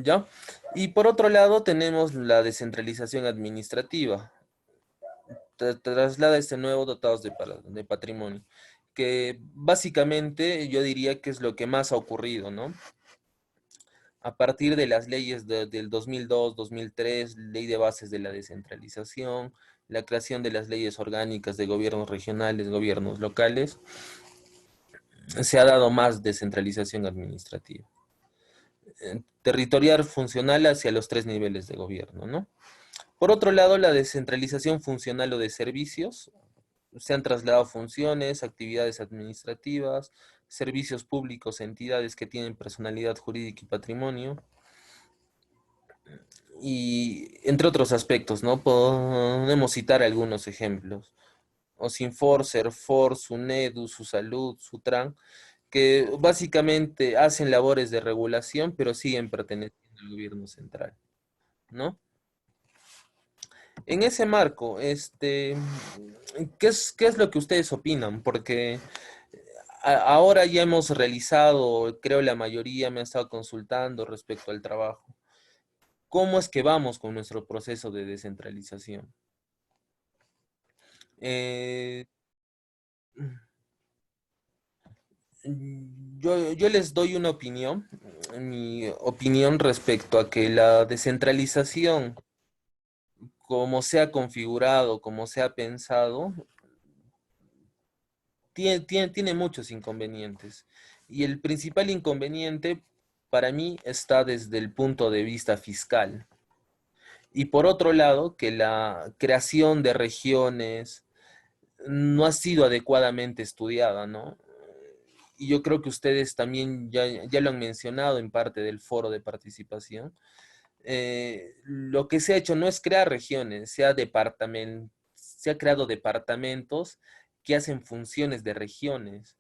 ¿Ya? Y por otro lado tenemos la descentralización administrativa. Traslada este nuevo dotados de patrimonio, que básicamente yo diría que es lo que más ha ocurrido, ¿no? A partir de las leyes del 2002, 2003, ley de bases de la descentralización, la creación de las leyes orgánicas de gobiernos regionales, gobiernos locales, se ha dado más descentralización administrativa. Territorial funcional hacia los tres niveles de gobierno, ¿no? Por otro lado, la descentralización funcional o de servicios, se han trasladado funciones, actividades administrativas, servicios públicos, entidades que tienen personalidad jurídica y patrimonio, y entre otros aspectos, ¿no? Podemos citar algunos ejemplos. OSINFOR, SERFOR, SUNEDU, SUSALUD, SUTRAN, que básicamente hacen labores de regulación, pero siguen perteneciendo al gobierno central, ¿no? En ese marco, ¿qué es lo que ustedes opinan? Porque ahora ya hemos realizado, creo la mayoría me ha estado consultando respecto al trabajo. ¿Cómo es que vamos con nuestro proceso de descentralización? Eh, yo les doy una opinión, mi opinión respecto a que la descentralización, como se ha configurado, como se ha pensado, tiene muchos inconvenientes. Y el principal inconveniente para mí está desde el punto de vista fiscal. Y por otro lado, que la creación de regiones no ha sido adecuadamente estudiada, ¿no? Y yo creo que ustedes también ya lo han mencionado en parte del foro de participación. Lo que se ha hecho no es crear regiones, se ha creado departamentos que hacen funciones de regiones,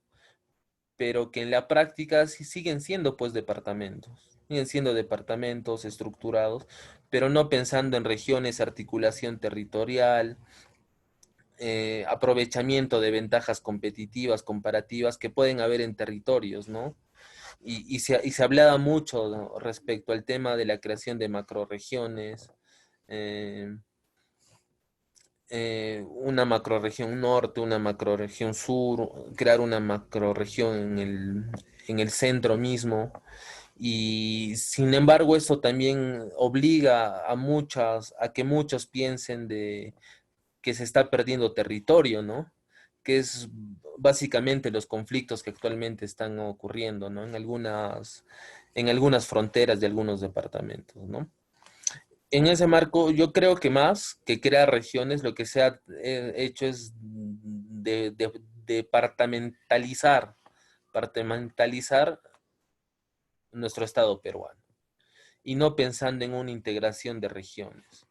pero que en la práctica sí siguen siendo departamentos estructurados, pero no pensando en regiones, articulación territorial, aprovechamiento de ventajas competitivas, comparativas que pueden haber en territorios, ¿no? Y se hablaba mucho, ¿no?, respecto al tema de la creación de macroregiones, eh, una macroregión norte, una macroregión sur, crear una macroregión en el centro mismo. Y sin embargo, eso también obliga a que muchos piensen de que se está perdiendo territorio, ¿no? Que es básicamente los conflictos que actualmente están ocurriendo, ¿no? En algunas fronteras de algunos departamentos, ¿no? En ese marco, yo creo que más que crear regiones, lo que se ha hecho es departamentalizar, departamentalizar nuestro Estado peruano y no pensando en una integración de regiones.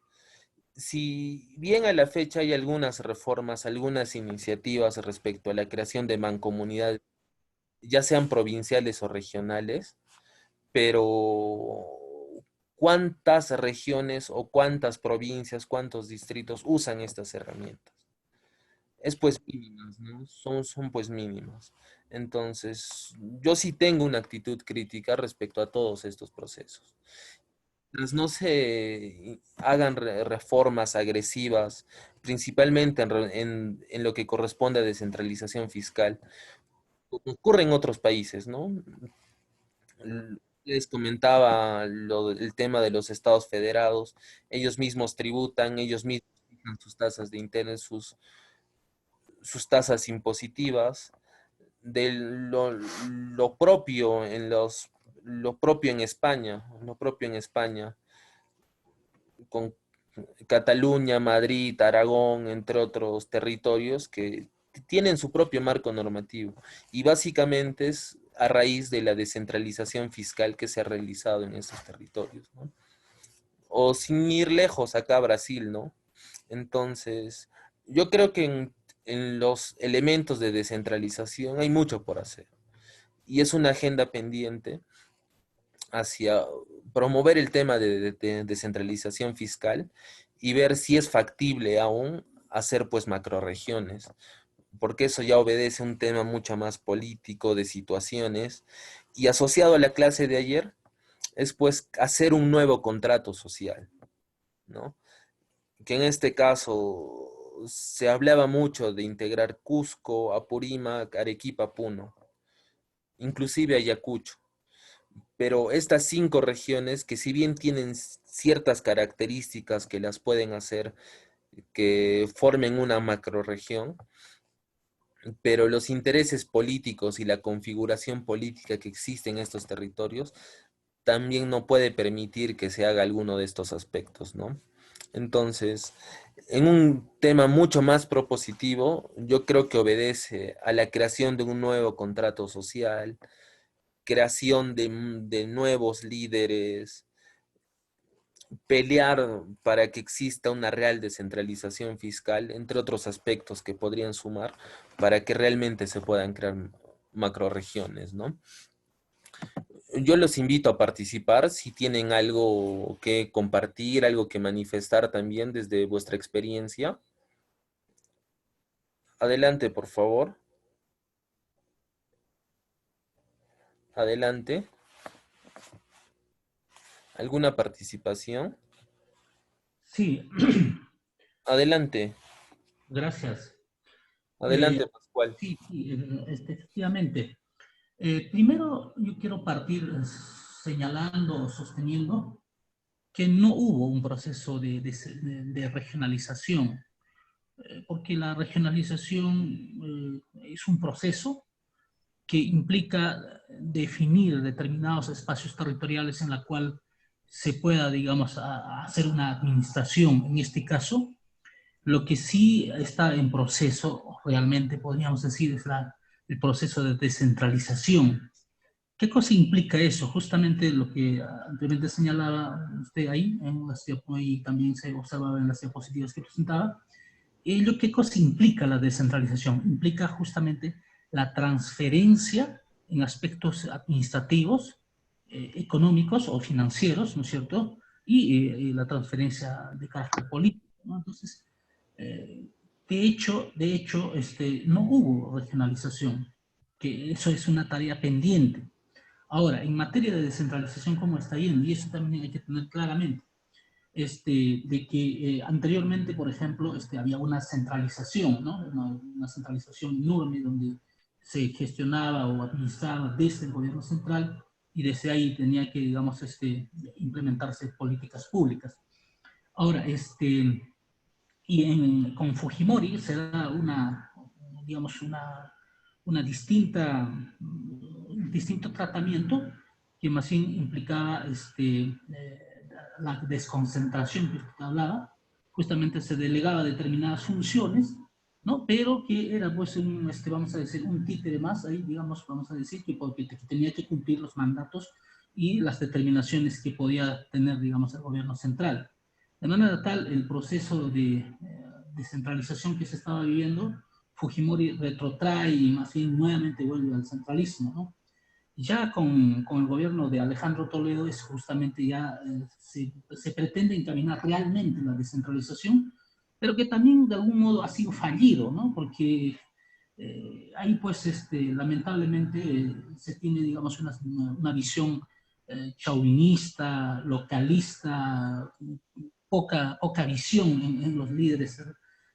Si bien a la fecha hay algunas reformas, algunas iniciativas respecto a la creación de mancomunidades, ya sean provinciales o regionales, pero ¿cuántas regiones o cuántas provincias, cuántos distritos usan estas herramientas? Es pues mínimas, ¿no? Son pues mínimas. Entonces, yo sí tengo una actitud crítica respecto a todos estos procesos. Mientras no se hagan reformas agresivas, principalmente en lo que corresponde a descentralización fiscal, como ocurre en otros países, ¿no? Les comentaba el tema de los estados federados, ellos mismos tributan, ellos mismos fijan sus tasas de interés, sus tasas impositivas, de lo propio lo propio en España, lo propio en España, con Cataluña, Madrid, Aragón, entre otros territorios que tienen su propio marco normativo. Y básicamente es a raíz de la descentralización fiscal que se ha realizado en esos territorios, ¿no? O sin ir lejos, acá Brasil, ¿no? Entonces, yo creo que en los elementos de descentralización hay mucho por hacer. Y es una agenda pendiente hacia promover el tema de descentralización fiscal y ver si es factible aún hacer pues macroregiones, porque eso ya obedece a un tema mucho más político, de situaciones, y asociado a la clase de ayer, es pues hacer un nuevo contrato social, ¿no? Que en este caso se hablaba mucho de integrar Cusco, Apurímac, Arequipa, Puno, inclusive Ayacucho. Pero estas 5 regiones, que si bien tienen ciertas características que las pueden hacer que formen una macrorregión, pero los intereses políticos y la configuración política que existe en estos territorios también no puede permitir que se haga alguno de estos aspectos, ¿no? Entonces, en un tema mucho más propositivo, yo creo que obedece a la creación de un nuevo contrato social, creación de nuevos líderes, pelear para que exista una real descentralización fiscal, entre otros aspectos que podrían sumar para que realmente se puedan crear macroregiones, ¿no? Yo los invito a participar si tienen algo que compartir, algo que manifestar también desde vuestra experiencia. Adelante, por favor. Adelante. ¿Alguna participación? Sí, Adelante. gracias. Eh, Adelante, Pascual. sí, efectivamente. Primero, yo quiero partir señalando o sosteniendo que no hubo un proceso de regionalización, porque la regionalización es un proceso que implica definir determinados espacios territoriales en la cual se pueda, digamos, hacer una administración. En este caso, lo que sí está en proceso, realmente podríamos decir, es el proceso de descentralización. ¿Qué cosa implica eso? Justamente lo que anteriormente señalaba usted ahí, y también se observaba en las diapositivas que presentaba. ¿Qué cosa implica la descentralización? Implica justamente la transferencia en aspectos administrativos, económicos o financieros, ¿no es cierto? Y la transferencia de carácter político, ¿no? Entonces, eh, no hubo regionalización, que eso es una tarea pendiente. Ahora, en materia de descentralización, ¿cómo está yendo? Y eso también hay que tener claramente de que anteriormente, por ejemplo, había una centralización, ¿no? Una centralización enorme donde se gestionaba o administraba desde el gobierno central y desde ahí tenía que, digamos, implementarse políticas públicas. Ahora, con Fujimori se da digamos, una un distinto tratamiento que más bien implicaba la desconcentración que usted hablaba, justamente se delegaba determinadas funciones, ¿no? Pero que era pues vamos a decir, un títere más ahí, digamos, vamos a decir, que tenía que cumplir los mandatos y las determinaciones que podía tener, digamos, el gobierno central. De manera tal, el proceso de descentralización que se estaba viviendo, Fujimori retrotrae y más bien nuevamente vuelve al centralismo, ¿no? Ya con el gobierno de Alejandro Toledo es justamente ya se pretende encaminar realmente la descentralización, pero que también de algún modo ha sido fallido, ¿no? Porque ahí pues lamentablemente se tiene, digamos, una visión chauvinista, localista, poca visión en los líderes,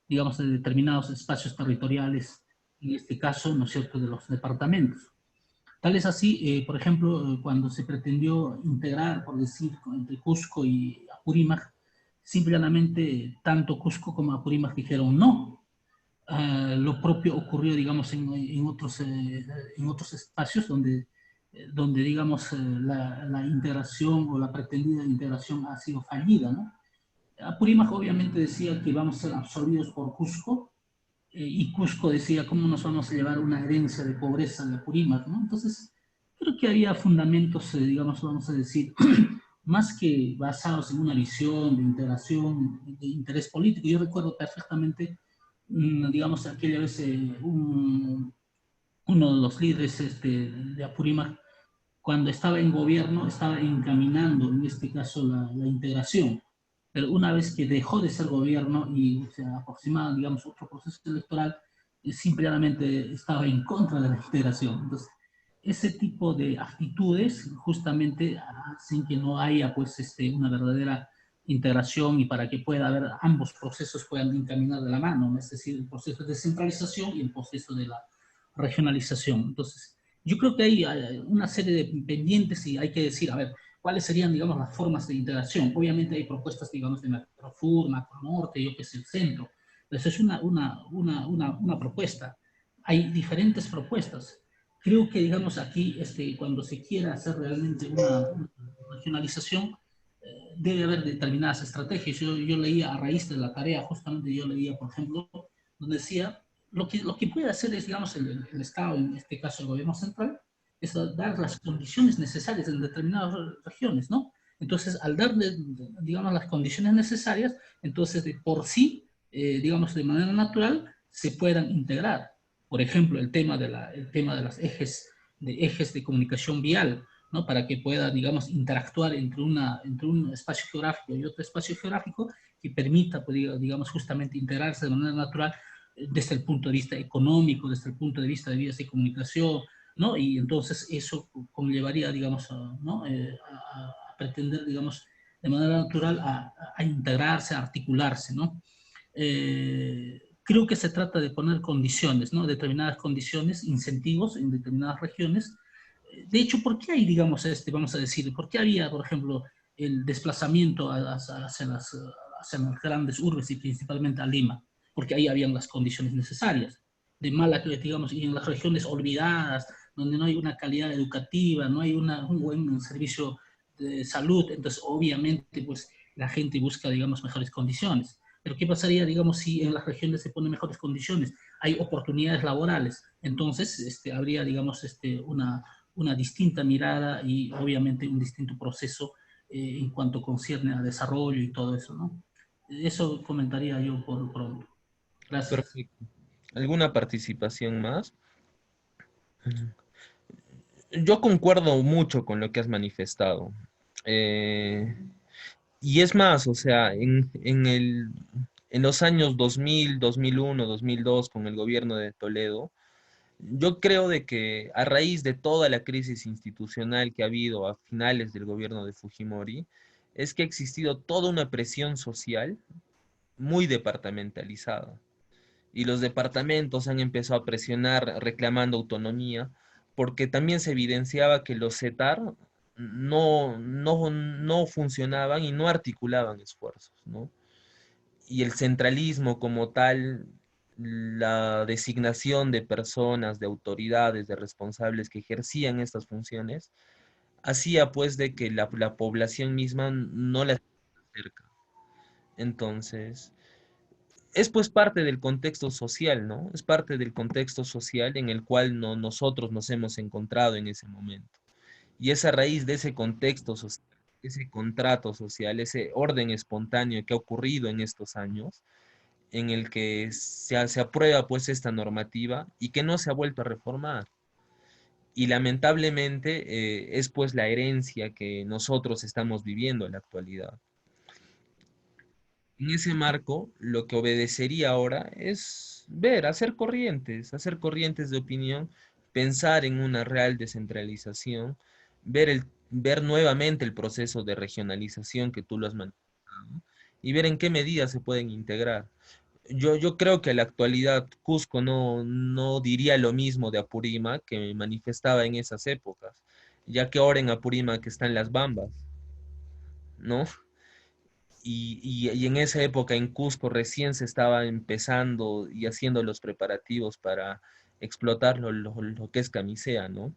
digamos, de determinados espacios territoriales, en este caso, ¿no es cierto?, de los departamentos. Tal es así, por ejemplo, cuando se pretendió integrar, por decir, entre Cusco y Apurímac, simplemente tanto Cusco como Apurímac dijeron no. Lo propio ocurrió, digamos, en otros espacios donde digamos, la integración o la pretendida integración ha sido fallida, ¿no? Apurímac obviamente decía que vamos a ser absorbidos por Cusco, y Cusco decía, ¿cómo nos vamos a llevar una herencia de pobreza de Apurímac, ¿no? Entonces, creo que había fundamentos, digamos, vamos a decir, más que basados en una visión de integración, de interés político. Yo recuerdo perfectamente, digamos, aquella vez uno de los líderes de Apurímac, cuando estaba en gobierno, estaba encaminando, en este caso, la integración. Pero una vez que dejó de ser gobierno y se aproximaba, digamos, otro proceso electoral, simplemente estaba en contra de la integración. Entonces, ese tipo de actitudes justamente hacen que no haya pues una verdadera integración y para que pueda haber ambos procesos puedan encaminar de la mano, ¿no? Es decir, el proceso de descentralización y el proceso de la regionalización. Entonces, yo creo que hay una serie de pendientes y hay que decir, a ver, cuáles serían, digamos, las formas de integración. Obviamente hay propuestas, digamos, de Macrofur, Macronorte, yo que sé, el centro. Eso es una propuesta. Hay diferentes propuestas. Creo que, digamos, aquí, cuando se quiera hacer realmente una regionalización, debe haber determinadas estrategias. Yo leía a raíz de la tarea, justamente yo leía, por ejemplo, donde decía, lo que puede hacer es, digamos, el Estado, en este caso el gobierno central, es dar las condiciones necesarias en determinadas regiones, ¿no? Entonces, al darle, digamos, las condiciones necesarias, entonces, de por sí, digamos, de manera natural, se puedan integrar. Por ejemplo, el tema de las ejes de comunicación vial, ¿no? Para que pueda, digamos, interactuar entre un espacio geográfico y otro espacio geográfico que permita, pues, digamos, justamente integrarse de manera natural desde el punto de vista económico, desde el punto de vista de vías de comunicación, ¿no? Y entonces eso conllevaría, digamos, ¿no? A pretender, digamos, de manera natural a integrarse, a articularse, ¿no? Creo que se trata de poner condiciones, ¿no? Determinadas condiciones, incentivos en determinadas regiones. De hecho, ¿por qué hay, digamos, vamos a decir, por qué había, por ejemplo, el desplazamiento hacia las grandes urbes y principalmente a Lima? Porque ahí habían las condiciones necesarias. De mala, digamos, y en las regiones olvidadas, donde no hay una calidad educativa, no hay un buen servicio de salud, entonces obviamente pues la gente busca, digamos, mejores condiciones. Pero ¿qué pasaría, digamos, si en las regiones se ponen mejores condiciones? Hay oportunidades laborales. Entonces, habría, digamos, una distinta mirada y obviamente un distinto proceso en cuanto concierne a desarrollo y todo eso, ¿no? Eso comentaría yo por pronto. Gracias. Perfecto. ¿Alguna participación más? Yo concuerdo mucho con lo que has manifestado. Eh, y es más, o sea, en los años 2000, 2001, 2002, con el gobierno de Toledo, yo creo de que a raíz de toda la crisis institucional que ha habido a finales del gobierno de Fujimori, es que ha existido toda una presión social muy departamentalizada. Y los departamentos han empezado a presionar reclamando autonomía, porque también se evidenciaba que los CETAR no funcionaban y no articulaban esfuerzos, ¿no? Y el centralismo como tal, la designación de personas, de autoridades, de responsables que ejercían estas funciones, hacía pues de que la población misma no las acerca. Entonces, es pues parte del contexto social, ¿no? Es parte del contexto social en el cual nosotros nos hemos encontrado en ese momento. Y es a raíz de ese contexto social, ese contrato social, ese orden espontáneo que ha ocurrido en estos años, en el que se aprueba pues esta normativa y que no se ha vuelto a reformar. Y lamentablemente es pues la herencia que nosotros estamos viviendo en la actualidad. En ese marco, lo que obedecería ahora es ver, hacer corrientes de opinión, pensar en una real descentralización, ver nuevamente el proceso de regionalización que tú lo has manifestado y ver en qué medidas se pueden integrar. Yo creo que en la actualidad Cusco no diría lo mismo de Apurímac que manifestaba en esas épocas, ya que ahora en Apurímac están las Bambas, ¿no? Y en esa época en Cusco recién se estaba empezando y haciendo los preparativos para explotar lo que es Camisea, ¿no?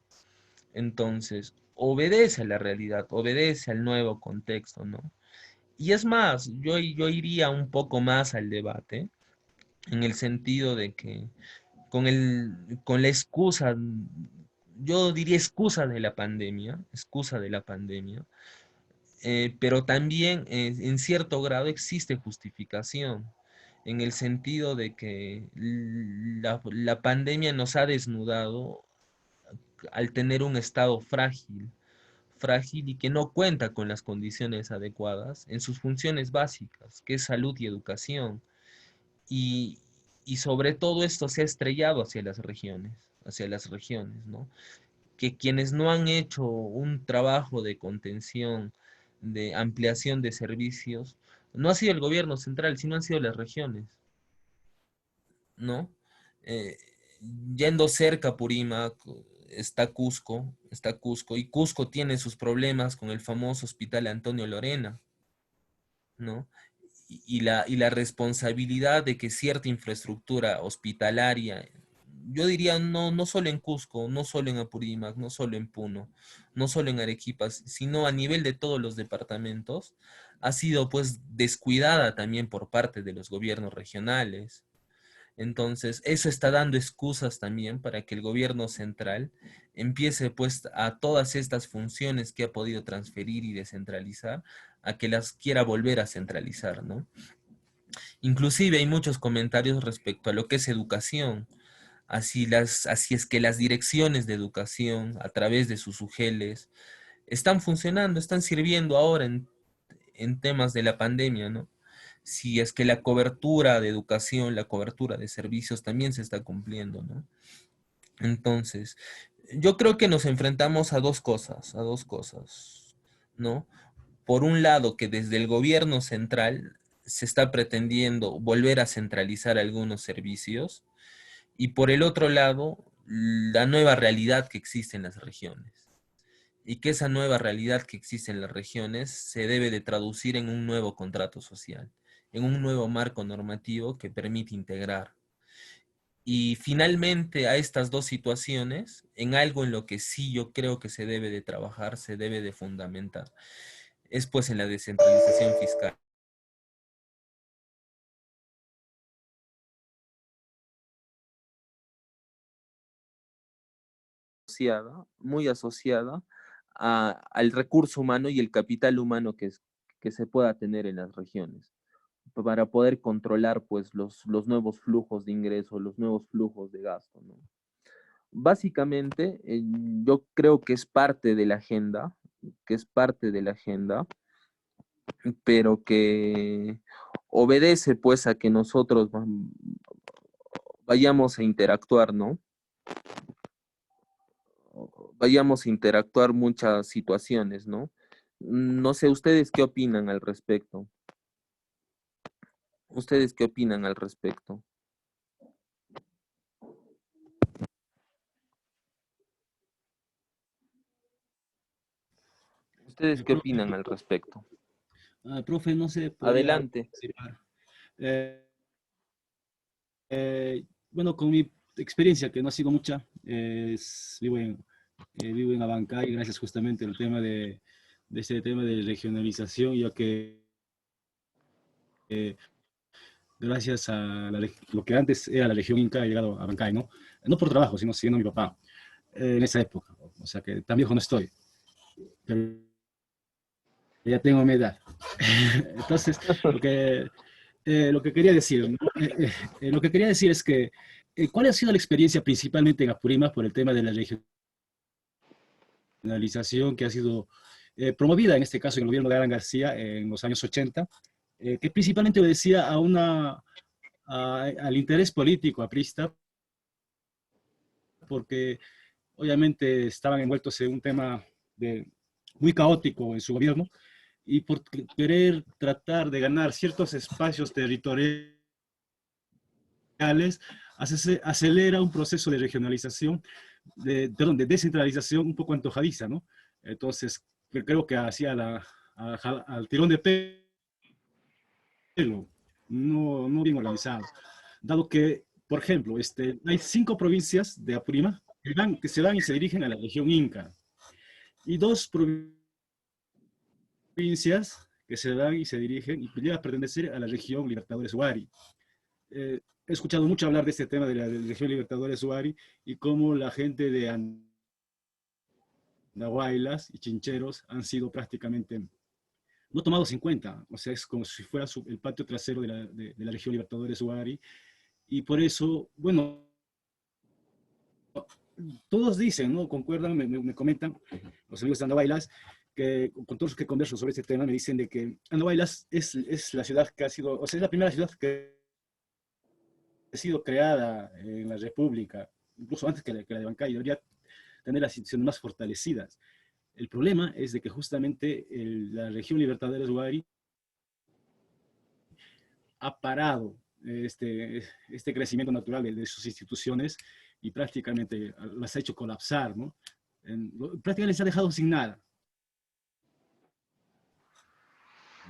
Entonces, obedece a la realidad, obedece al nuevo contexto, ¿no? Y es más, yo iría un poco más al debate, en el sentido de que con la excusa, yo diría excusa de la pandemia, pero también en cierto grado existe justificación, en el sentido de que la pandemia nos ha desnudado al tener un estado frágil y que no cuenta con las condiciones adecuadas en sus funciones básicas, que es salud y educación. Y, y sobre todo esto se ha estrellado hacia las regiones, ¿no? que quienes no han hecho un trabajo de contención, de ampliación de servicios, no ha sido el gobierno central, sino han sido las regiones, ¿no? Eh, Yendo cerca a Purímac está Cusco, y Cusco tiene sus problemas con el famoso Hospital Antonio Lorena, ¿no? Y la responsabilidad de que cierta infraestructura hospitalaria, yo diría no solo en Cusco, no solo en Apurímac, no solo en Puno, no solo en Arequipa, sino a nivel de todos los departamentos, ha sido pues descuidada también por parte de los gobiernos regionales. Entonces, eso está dando excusas también para que el gobierno central empiece pues a todas estas funciones que ha podido transferir y descentralizar, a que las quiera volver a centralizar, ¿no? Inclusive hay muchos comentarios respecto a lo que es educación. Así es que las direcciones de educación, a través de sus UGELs, están funcionando, están sirviendo ahora en temas de la pandemia, ¿no? Si es que la cobertura de educación, la cobertura de servicios también se está cumpliendo, ¿no? Entonces, yo creo que nos enfrentamos a dos cosas, ¿no? Por un lado, que desde el gobierno central se está pretendiendo volver a centralizar algunos servicios, y por el otro lado, la nueva realidad que existe en las regiones. Y que esa nueva realidad que existe en las regiones se debe de traducir en un nuevo contrato social, en un nuevo marco normativo que permite integrar. Y finalmente a estas dos situaciones, en algo en lo que sí yo creo que se debe de trabajar, se debe de fundamentar, es pues en la descentralización fiscal. Muy asociada al recurso humano y el capital humano que se pueda tener en las regiones, para poder controlar pues los nuevos flujos de ingreso, los nuevos flujos de gasto, ¿no? Básicamente, yo creo que es parte de la agenda, que es parte de la agenda, pero que obedece pues a que nosotros vayamos a interactuar, ¿no? Vayamos a interactuar muchas situaciones, ¿no? No sé, ¿ustedes qué opinan al respecto? ¿Ustedes qué opinan al respecto? ¿Ustedes qué Profe, opinan al respecto? profe, no sé, podría Adelante. participar. Eh, bueno, con mi experiencia, que no ha sido mucha, vivo en Abancay, gracias justamente al tema de este tema de regionalización, ya que gracias a lo que antes era la región Inca, he llegado a Abancay, ¿no? No por trabajo, sino siguiendo a mi papá en esa época. O sea que tan viejo no estoy, pero ya tengo mi edad. Entonces, lo que quería decir, ¿no? Lo que quería decir es que, ¿cuál ha sido la experiencia principalmente en Apurímac por el tema de la regionalización que ha sido promovida, en este caso, en el gobierno de Alan García en los años 80, que principalmente obedecía al interés político aprista, porque obviamente estaban envueltos en un tema muy caótico en su gobierno, y por querer tratar de ganar ciertos espacios territoriales, acelera un proceso de regionalización, de descentralización un poco antojadiza, ¿no? Entonces, creo que hacía al tirón de pelo, no bien organizado. Dado que, por ejemplo, hay 5 provincias de Apurímac que se dan y se dirigen a la región Inca, y 2 provincias que se dan y se dirigen y llegan a pertenecer a la región Libertadores Huari. He escuchado mucho hablar de este tema de la región Libertadores Huari y cómo la gente de Andahuaylas y Chincheros han sido prácticamente no tomados en cuenta. O sea, es como si fuera el patio trasero de la región Libertadores Huari. Y por eso, bueno, todos dicen, ¿no? Concuerdan, me comentan los amigos de Andahuaylas, que con todos los que converso sobre este tema, me dicen de que Andahuaylas es la ciudad que ha sido, o sea, es la primera ciudad que ha sido creada en la República, incluso antes que la de Bancay. Debería tener las instituciones más fortalecidas. El problema es de que justamente la región Libertadores Huari ha parado este crecimiento natural de sus instituciones y prácticamente las ha hecho colapsar, ¿no? Prácticamente les ha dejado sin nada.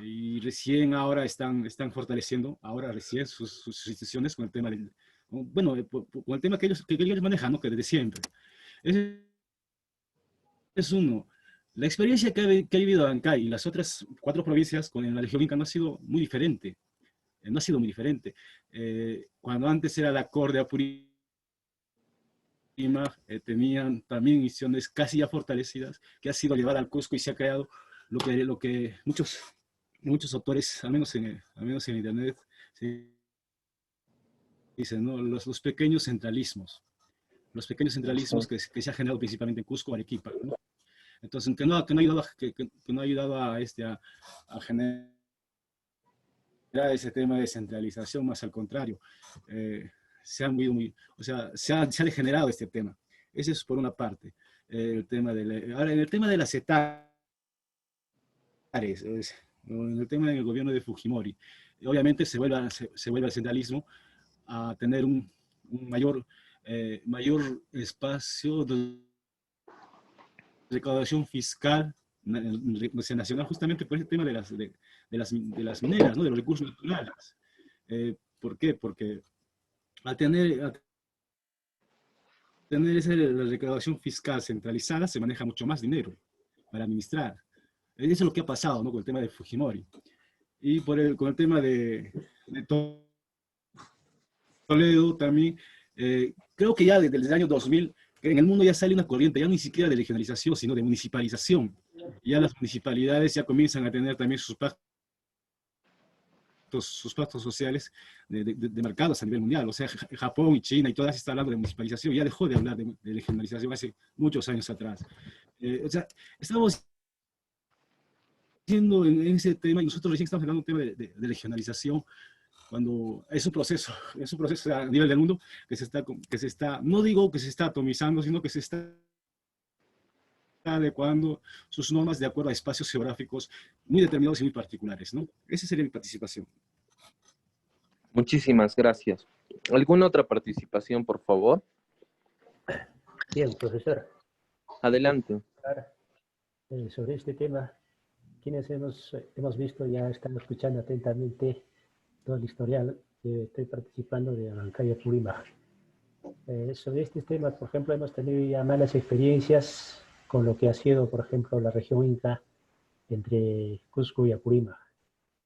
Y recién ahora están fortaleciendo, ahora recién sus instituciones con el tema del, bueno, con el tema que ellos manejan, ¿no? Que desde siempre. Ese es uno. La experiencia que ha vivido Abancay y las otras 4 provincias con la región Inca no ha sido muy diferente. No ha sido muy diferente. Cuando antes era la COR de Apurímac, tenían también misiones casi ya fortalecidas, que ha sido llevada al Cusco y se ha creado lo que muchos autores, al menos en internet, dicen, ¿no? Los pequeños centralismos. Los pequeños centralismos que se ha generado principalmente en Cusco, Arequipa, ¿no? Entonces, que no ha ayudado a generar ese tema de centralización, más al contrario, se ha degenerado este tema. Ese es por una parte. Ahora, en el tema de las etares, en el tema del gobierno de Fujimori, obviamente se vuelve al centralismo a tener un mayor espacio de recaudación fiscal nacional, justamente por ese tema de las mineras, ¿no? De los recursos naturales. ¿Por qué? Porque al tener la recaudación fiscal centralizada, se maneja mucho más dinero para administrar. Eso es lo que ha pasado, ¿no? Con el tema de Fujimori. Y con el tema de Toledo también, creo que ya desde el año 2000, en el mundo ya sale una corriente, ya ni siquiera de regionalización, sino de municipalización. Ya las municipalidades ya comienzan a tener también sus pactos sociales de mercados a nivel mundial. O sea, Japón y China y todas están hablando de municipalización, ya dejó de hablar de regionalización hace muchos años atrás. O sea, estamos haciendo en ese tema, y nosotros recién estamos hablando de un tema de regionalización, cuando es un proceso a nivel del mundo que se está, no digo que se está atomizando, sino que se está adecuando sus normas de acuerdo a espacios geográficos muy determinados y muy particulares, ¿no? Esa sería mi participación. Muchísimas gracias. ¿Alguna otra participación, por favor? Bien, profesor. Adelante. Sobre este tema, quienes hemos visto, ya están escuchando atentamente todo el historial, estoy participando de Abancay Apurímac. Sobre este tema, por ejemplo, hemos tenido ya malas experiencias con lo que ha sido, por ejemplo, la región Inca entre Cusco y Apurímac.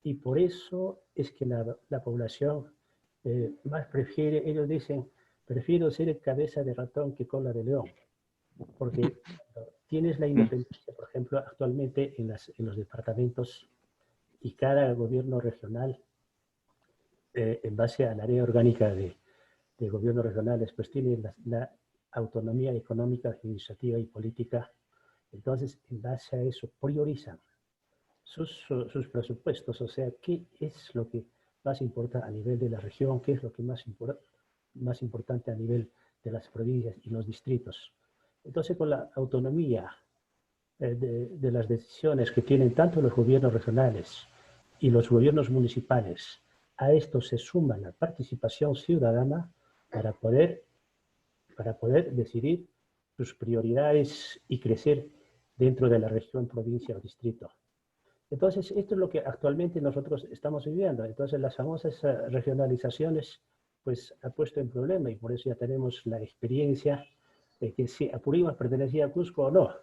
Y por eso es que la población más prefiere, ellos dicen, prefiero ser cabeza de ratón que cola de león. Porque tienes la independencia, por ejemplo, actualmente en los departamentos, y cada gobierno regional, en base a la ley orgánica de gobiernos regionales, pues tiene la autonomía económica, administrativa y política. Entonces, en base a eso, priorizan sus presupuestos, o sea, qué es lo que más importa a nivel de la región, qué es lo que más importante a nivel de las provincias y los distritos. Entonces, con la autonomía de las decisiones que tienen tanto los gobiernos regionales y los gobiernos municipales, a esto se suma la participación ciudadana para poder decidir sus prioridades y crecer dentro de la región, provincia o distrito. Entonces, esto es lo que actualmente nosotros estamos viviendo. Entonces, las famosas regionalizaciones, pues, ha puesto en problema, y por eso ya tenemos la experiencia de que si Apurímac pertenecía a Cusco o no.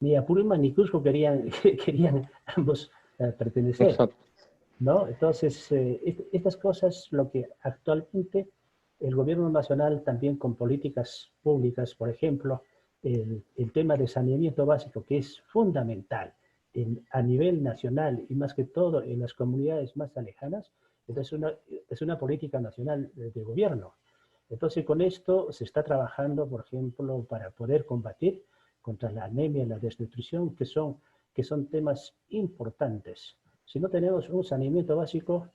Ni Apurímac ni Cusco querían ambos pertenecer. Exacto. ¿No? Entonces, estas cosas, lo que actualmente el gobierno nacional también con políticas públicas, por ejemplo, el tema de saneamiento básico, que es fundamental a nivel nacional y más que todo en las comunidades más alejanas, entonces es una política nacional de gobierno. Entonces, con esto se está trabajando, por ejemplo, para poder combatir contra la anemia y la desnutrición, que son temas importantes. Si no tenemos un saneamiento básico,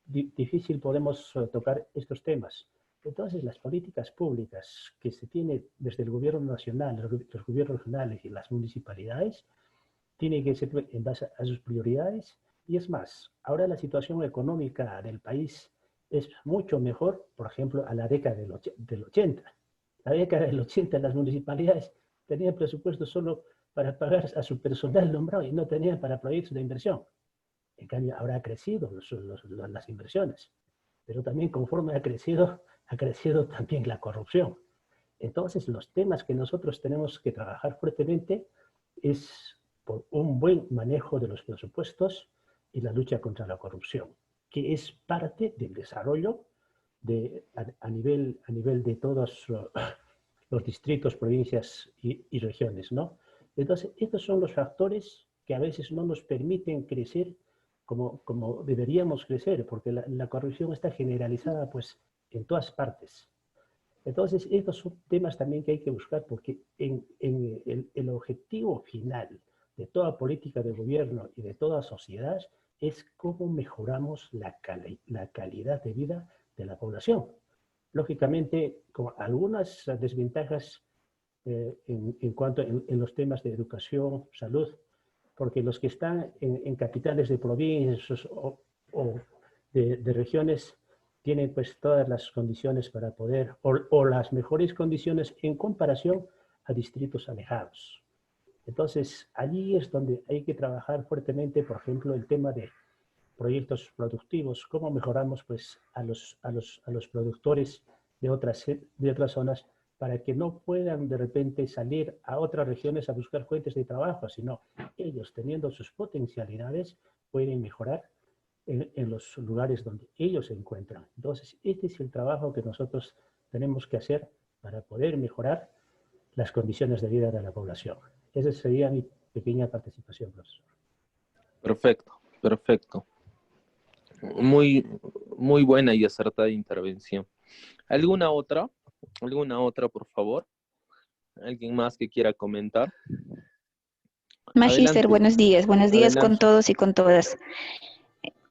difícil podemos tocar estos temas. Entonces, las políticas públicas que se tienen desde el gobierno nacional, los gobiernos regionales y las municipalidades, tienen que ser en base a sus prioridades. Y es más, ahora la situación económica del país es mucho mejor, por ejemplo, a la década del 80. La década del 80 las municipalidades tenían presupuesto solo para pagar a su personal nombrado y no tenían para proyectos de inversión. En cambio, ahora ha crecido las inversiones, pero también conforme ha crecido también la corrupción. Entonces, los temas que nosotros tenemos que trabajar fuertemente es por un buen manejo de los presupuestos y la lucha contra la corrupción, que es parte del desarrollo a nivel de todos los distritos, provincias y regiones, ¿no? Entonces, estos son los factores que a veces no nos permiten crecer como deberíamos crecer, porque la corrupción está generalizada pues en todas partes. Entonces, estos son temas también que hay que buscar, porque en el objetivo final de toda política de gobierno y de toda sociedad es cómo mejoramos la calidad de vida de la población. Lógicamente, con algunas desventajas en cuanto en los temas de educación, salud, porque los que están en capitales de provincias o de regiones tienen pues todas las condiciones para poder, o las mejores condiciones en comparación a distritos alejados. Entonces, allí es donde hay que trabajar fuertemente, por ejemplo, el tema de proyectos productivos, cómo mejoramos pues a los productores de otras zonas para que no puedan de repente salir a otras regiones a buscar fuentes de trabajo, sino ellos teniendo sus potencialidades pueden mejorar en los lugares donde ellos se encuentran. Entonces, este es el trabajo que nosotros tenemos que hacer para poder mejorar las condiciones de vida de la población. Esa sería mi pequeña participación, profesor. Perfecto, perfecto. Muy, muy buena y acertada intervención. ¿Alguna otra? ¿Alguna otra, por favor? ¿Alguien más que quiera comentar? Magíster, Adelante. buenos días con Adelante. todos y con todas.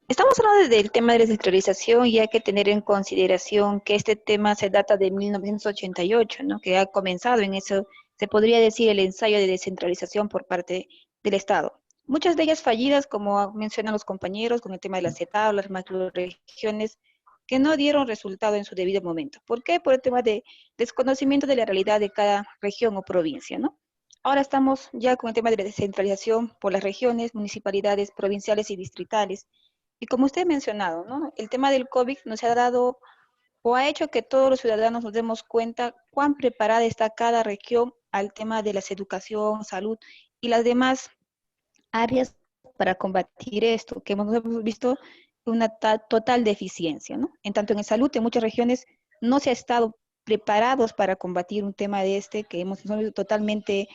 Estamos hablando del tema de la descentralización y hay que tener en consideración que este tema se data de 1988, ¿no? Que ha comenzado en eso, se podría decir, el ensayo de descentralización por parte del Estado. Muchas de ellas fallidas, como mencionan los compañeros, con el tema de las CETA o las macroregiones, que no dieron resultado en su debido momento. ¿Por qué? Por el tema de desconocimiento de la realidad de cada región o provincia, ¿no? Ahora estamos ya con el tema de la descentralización por las regiones, municipalidades, provinciales y distritales. Y como usted ha mencionado, ¿no? El tema del COVID nos ha dado o ha hecho que todos los ciudadanos nos demos cuenta cuán preparada está cada región al tema de la educación, salud y las demás áreas para combatir esto, que hemos visto una total deficiencia, ¿no? En tanto en salud, en muchas regiones no se ha estado preparados para combatir un tema de este, que hemos sido totalmente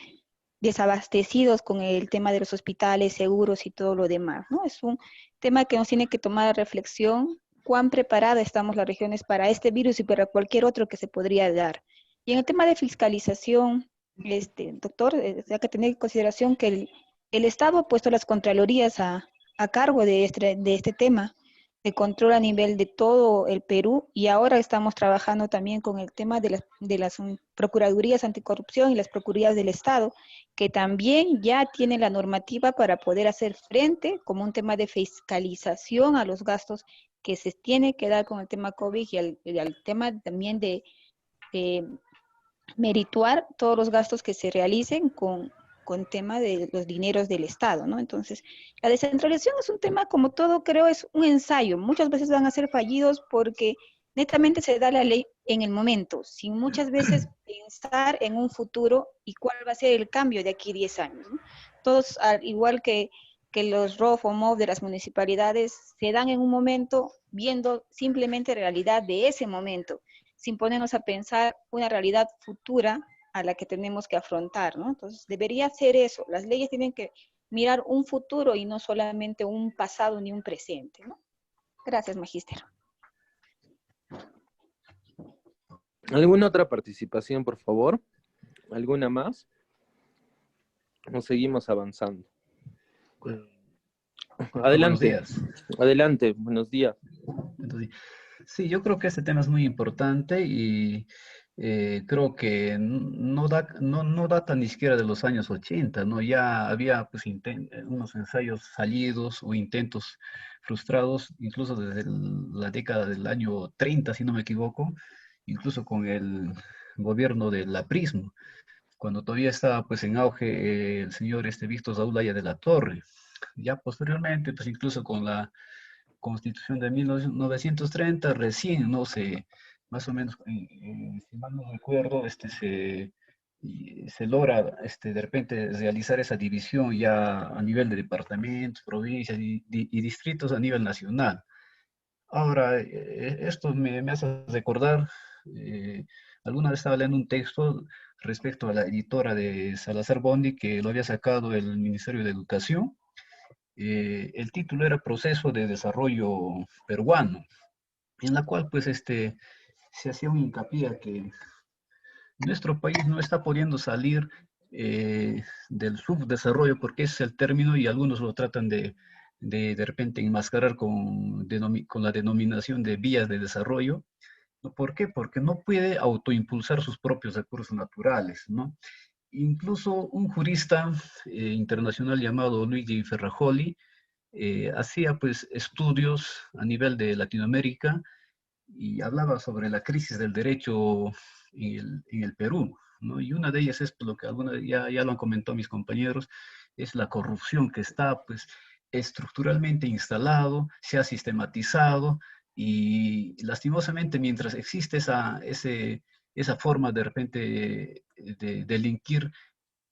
desabastecidos con el tema de los hospitales, seguros y todo lo demás, ¿no? Es un tema que nos tiene que tomar a reflexión cuán preparadas estamos las regiones para este virus y para cualquier otro que se podría dar. Y en el tema de fiscalización, doctor, hay que tener en consideración que el Estado ha puesto las contralorías a cargo de este tema de control a nivel de todo el Perú y ahora estamos trabajando también con el tema de las procuradurías anticorrupción y las procuradurías del Estado, que también ya tienen la normativa para poder hacer frente como un tema de fiscalización a los gastos que se tiene que dar con el tema COVID y al tema también de merituar todos los gastos que se realicen con tema de los dineros del Estado, ¿no? Entonces, la descentralización es un tema, como todo, creo, es un ensayo. Muchas veces van a ser fallidos porque netamente se da la ley en el momento, sin muchas veces pensar en un futuro y cuál va a ser el cambio de aquí a 10 años, ¿no? Todos, al igual que los ROF o MOV de las municipalidades, se dan en un momento viendo simplemente la realidad de ese momento, sin ponernos a pensar una realidad futura a la que tenemos que afrontar, ¿no? Entonces, debería ser eso. Las leyes tienen que mirar un futuro y no solamente un pasado ni un presente, ¿no? Gracias, Magíster. ¿Alguna otra participación, por favor? ¿Alguna más? ¿O seguimos avanzando? Doctor, buenos Adelante. días. Adelante, buenos días. Entonces, Sí, yo creo que este tema es muy importante y creo que no data ni siquiera de los años 80, ¿no? Ya había pues, unos ensayos fallidos o intentos frustrados, incluso desde la década del año 30, si no me equivoco, incluso con el gobierno del aprismo, cuando todavía estaba pues en auge el señor Vistos Aulaya de la Torre. Ya posteriormente, pues incluso con la Constitución de 1930, recién, no sé, más o menos, si mal no recuerdo, se logra de repente realizar esa división ya a nivel de departamentos, provincias y distritos a nivel nacional. Ahora, esto me hace recordar, eh, alguna vez estaba leyendo un texto respecto a la editora de Salazar Bondi que lo había sacado el Ministerio de Educación. El título era Proceso de Desarrollo Peruano, en la cual pues se hacía un hincapié a que nuestro país no está pudiendo salir del subdesarrollo, porque ese es el término y algunos lo tratan de repente enmascarar con la denominación de vías de desarrollo. ¿No? ¿Por qué? Porque no puede autoimpulsar sus propios recursos naturales, ¿no? Incluso un jurista internacional llamado Luigi Ferrajoli hacía pues estudios a nivel de Latinoamérica y hablaba sobre la crisis del derecho en el Perú, ¿no? Y una de ellas es lo que ya lo han comentado mis compañeros, es la corrupción que está pues estructuralmente instalado, se ha sistematizado y lastimosamente mientras existe esa forma de repente de delinquir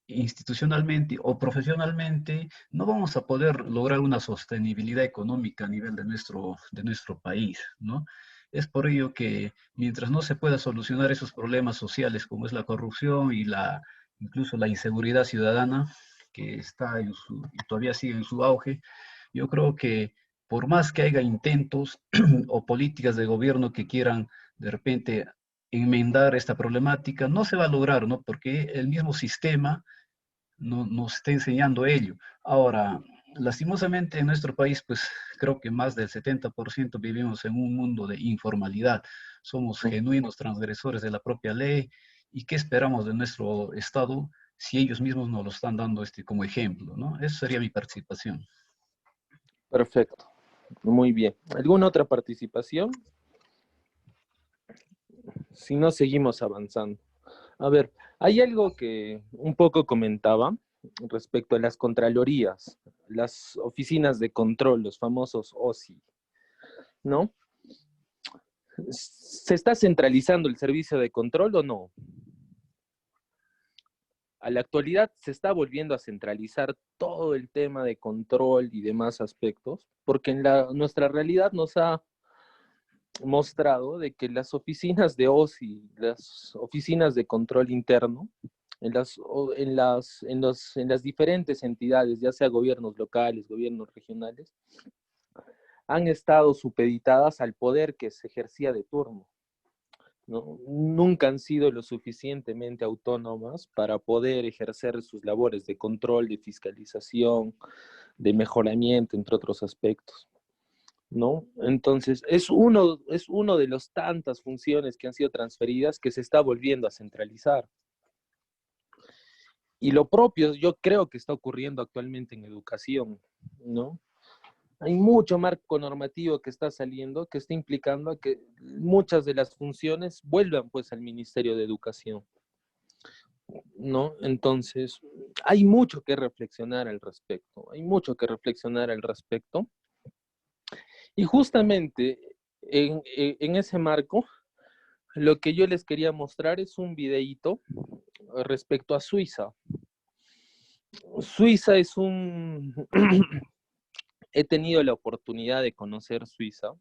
institucionalmente o profesionalmente, no vamos a poder lograr una sostenibilidad económica a nivel de nuestro país, ¿no? Es por ello que mientras no se pueda solucionar esos problemas sociales como es la corrupción incluso la inseguridad ciudadana, que está y todavía sigue en su auge, yo creo que por más que haya intentos o políticas de gobierno que quieran de repente enmendar esta problemática, no se va a lograr, ¿no? Porque el mismo sistema nos está enseñando ello. Ahora, lastimosamente en nuestro país, pues creo que más del 70% vivimos en un mundo de informalidad. Somos genuinos transgresores de la propia ley. ¿Y qué esperamos de nuestro Estado si ellos mismos nos lo están dando como ejemplo, ¿no? Esa sería mi participación. Perfecto, muy bien. ¿Alguna otra participación? Si no, seguimos avanzando. A ver, hay algo que un poco comentaba respecto a las contralorías, las oficinas de control, los famosos OSI, ¿no? ¿Se está centralizando el servicio de control o no? A la actualidad se está volviendo a centralizar todo el tema de control y demás aspectos, porque nuestra realidad nos ha mostrado de que las oficinas de OSI, las oficinas de control interno, en las diferentes entidades, ya sea gobiernos locales, gobiernos regionales, han estado supeditadas al poder que se ejercía de turno, ¿no? Nunca han sido lo suficientemente autónomas para poder ejercer sus labores de control, de fiscalización, de mejoramiento, entre otros aspectos, ¿no? Entonces, es uno de las tantas funciones que han sido transferidas que se está volviendo a centralizar. Y lo propio, yo creo que está ocurriendo actualmente en educación, ¿no? Hay mucho marco normativo que está saliendo, que está implicando que muchas de las funciones vuelvan pues al Ministerio de Educación, ¿no? Entonces, hay mucho que reflexionar al respecto, Y justamente en ese marco, lo que yo les quería mostrar es un videíto respecto a Suiza. Suiza es un... He tenido la oportunidad de conocer Suiza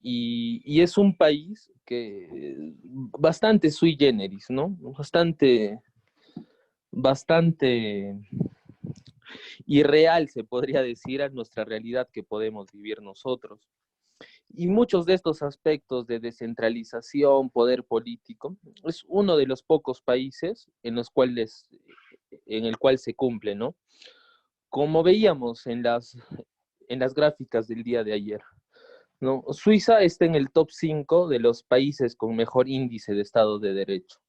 y es un país que bastante sui generis, ¿no? Bastante irreal, se podría decir, a nuestra realidad que podemos vivir nosotros. Y muchos de estos aspectos de descentralización, poder político, es uno de los pocos países en el cual se cumple, ¿no? Como veíamos en las gráficas del día de ayer, ¿no? Suiza está en el top 5 de los países con mejor índice de Estado de Derecho.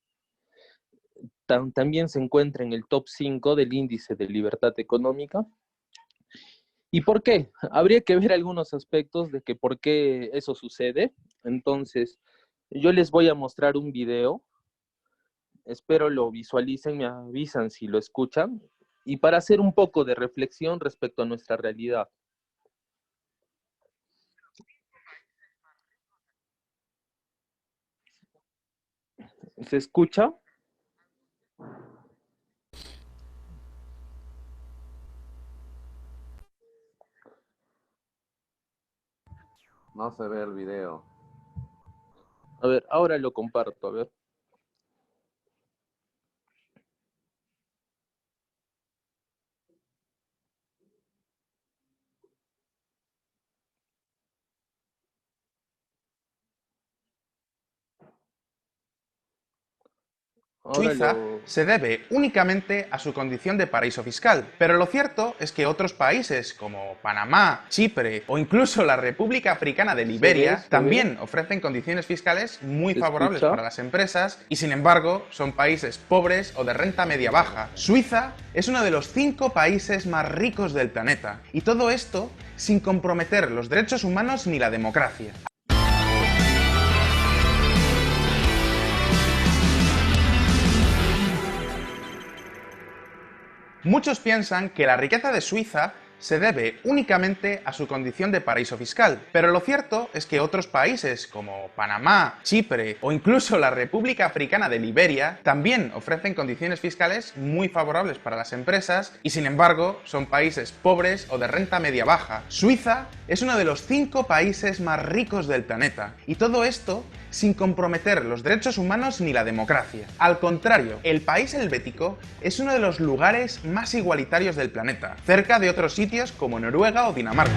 También se encuentra en el top 5 del índice de libertad económica. ¿Y por qué? Habría que ver algunos aspectos de que por qué eso sucede. Entonces, yo les voy a mostrar un video. Espero lo visualicen, me avisan si lo escuchan. Y para hacer un poco de reflexión respecto a nuestra realidad. ¿Se escucha? No se ve el video. A ver, ahora lo comparto, a ver. Suiza se debe únicamente a su condición de paraíso fiscal, pero lo cierto es que otros países como Panamá, Chipre o incluso la República Africana de Liberia también ofrecen condiciones fiscales muy favorables para las empresas y sin embargo son países pobres o de renta media baja. Suiza es uno de los 5 países más ricos del planeta y todo esto sin comprometer los derechos humanos ni la democracia. Muchos piensan que la riqueza de Suiza se debe únicamente a su condición de paraíso fiscal, pero lo cierto es que otros países como Panamá, Chipre o incluso la República Africana de Liberia también ofrecen condiciones fiscales muy favorables para las empresas y sin embargo son países pobres o de renta media baja. Suiza es uno de los 5 países más ricos del planeta y todo esto sin comprometer los derechos humanos ni la democracia. Al contrario, el país helvético es uno de los lugares más igualitarios del planeta, cerca de otros sitios como Noruega o Dinamarca.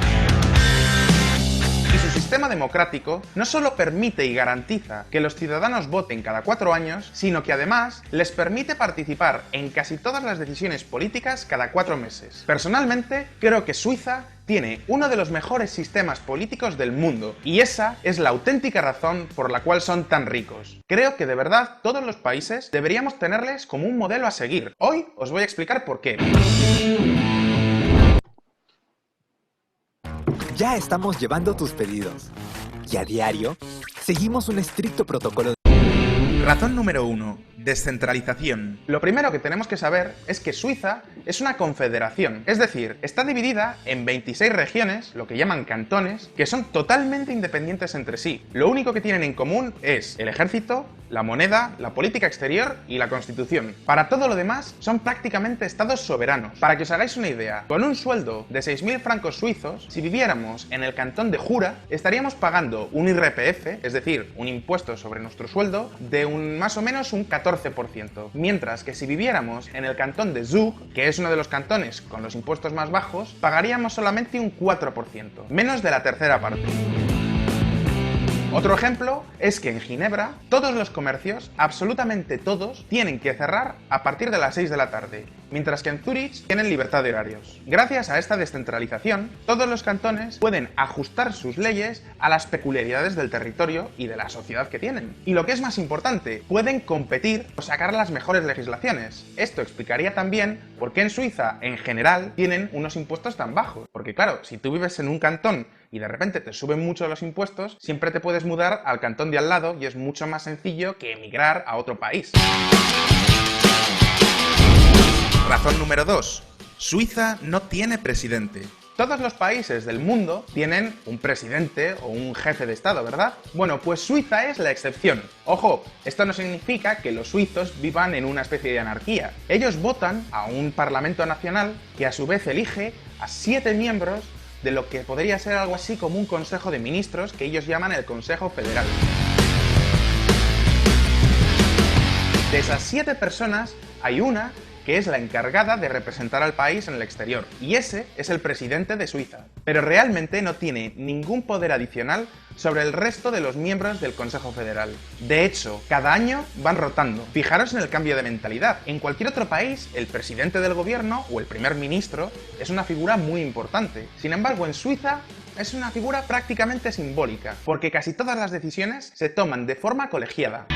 Y su sistema democrático no solo permite y garantiza que los ciudadanos voten cada 4 años, sino que además les permite participar en casi todas las decisiones políticas cada 4 meses. Personalmente, creo que Suiza tiene uno de los mejores sistemas políticos del mundo, y esa es la auténtica razón por la cual son tan ricos. Creo que de verdad todos los países deberíamos tenerles como un modelo a seguir. Hoy os voy a explicar por qué. Ya estamos llevando tus pedidos. Y a diario, seguimos un estricto protocolo. Razón número 1. Descentralización. Lo primero que tenemos que saber es que Suiza es una confederación, es decir, está dividida en 26 regiones, lo que llaman cantones, que son totalmente independientes entre sí. Lo único que tienen en común es el ejército, la moneda, la política exterior y la constitución. Para todo lo demás, son prácticamente estados soberanos. Para que os hagáis una idea, con un sueldo de 6.000 francos suizos, si viviéramos en el cantón de Jura, estaríamos pagando un IRPF, es decir, un impuesto sobre nuestro sueldo, de más o menos un 14%. Mientras que si viviéramos en el cantón de Zug, que es uno de los cantones con los impuestos más bajos, pagaríamos solamente un 4%, menos de la tercera parte. Otro ejemplo es que en Ginebra todos los comercios, absolutamente todos, tienen que cerrar a partir de las 6 de la tarde, mientras que en Zúrich tienen libertad de horarios. Gracias a esta descentralización, todos los cantones pueden ajustar sus leyes a las peculiaridades del territorio y de la sociedad que tienen. Y lo que es más importante, pueden competir o sacar las mejores legislaciones. Esto explicaría también por qué en Suiza, en general, tienen unos impuestos tan bajos. Porque claro, si tú vives en un cantón y de repente te suben mucho los impuestos, siempre te puedes mudar al cantón de al lado y es mucho más sencillo que emigrar a otro país. Razón número 2. Suiza no tiene presidente. Todos los países del mundo tienen un presidente o un jefe de estado, ¿verdad? Bueno, pues Suiza es la excepción. Ojo, esto no significa que los suizos vivan en una especie de anarquía. Ellos votan a un parlamento nacional que a su vez elige a 7 miembros de lo que podría ser algo así como un consejo de ministros que ellos llaman el Consejo Federal. De esas 7 personas hay una que es la encargada de representar al país en el exterior, y ese es el presidente de Suiza. Pero realmente no tiene ningún poder adicional sobre el resto de los miembros del Consejo Federal. De hecho, cada año van rotando. Fijaros en el cambio de mentalidad. En cualquier otro país, el presidente del gobierno o el primer ministro es una figura muy importante. Sin embargo, en Suiza es una figura prácticamente simbólica, porque casi todas las decisiones se toman de forma colegiada.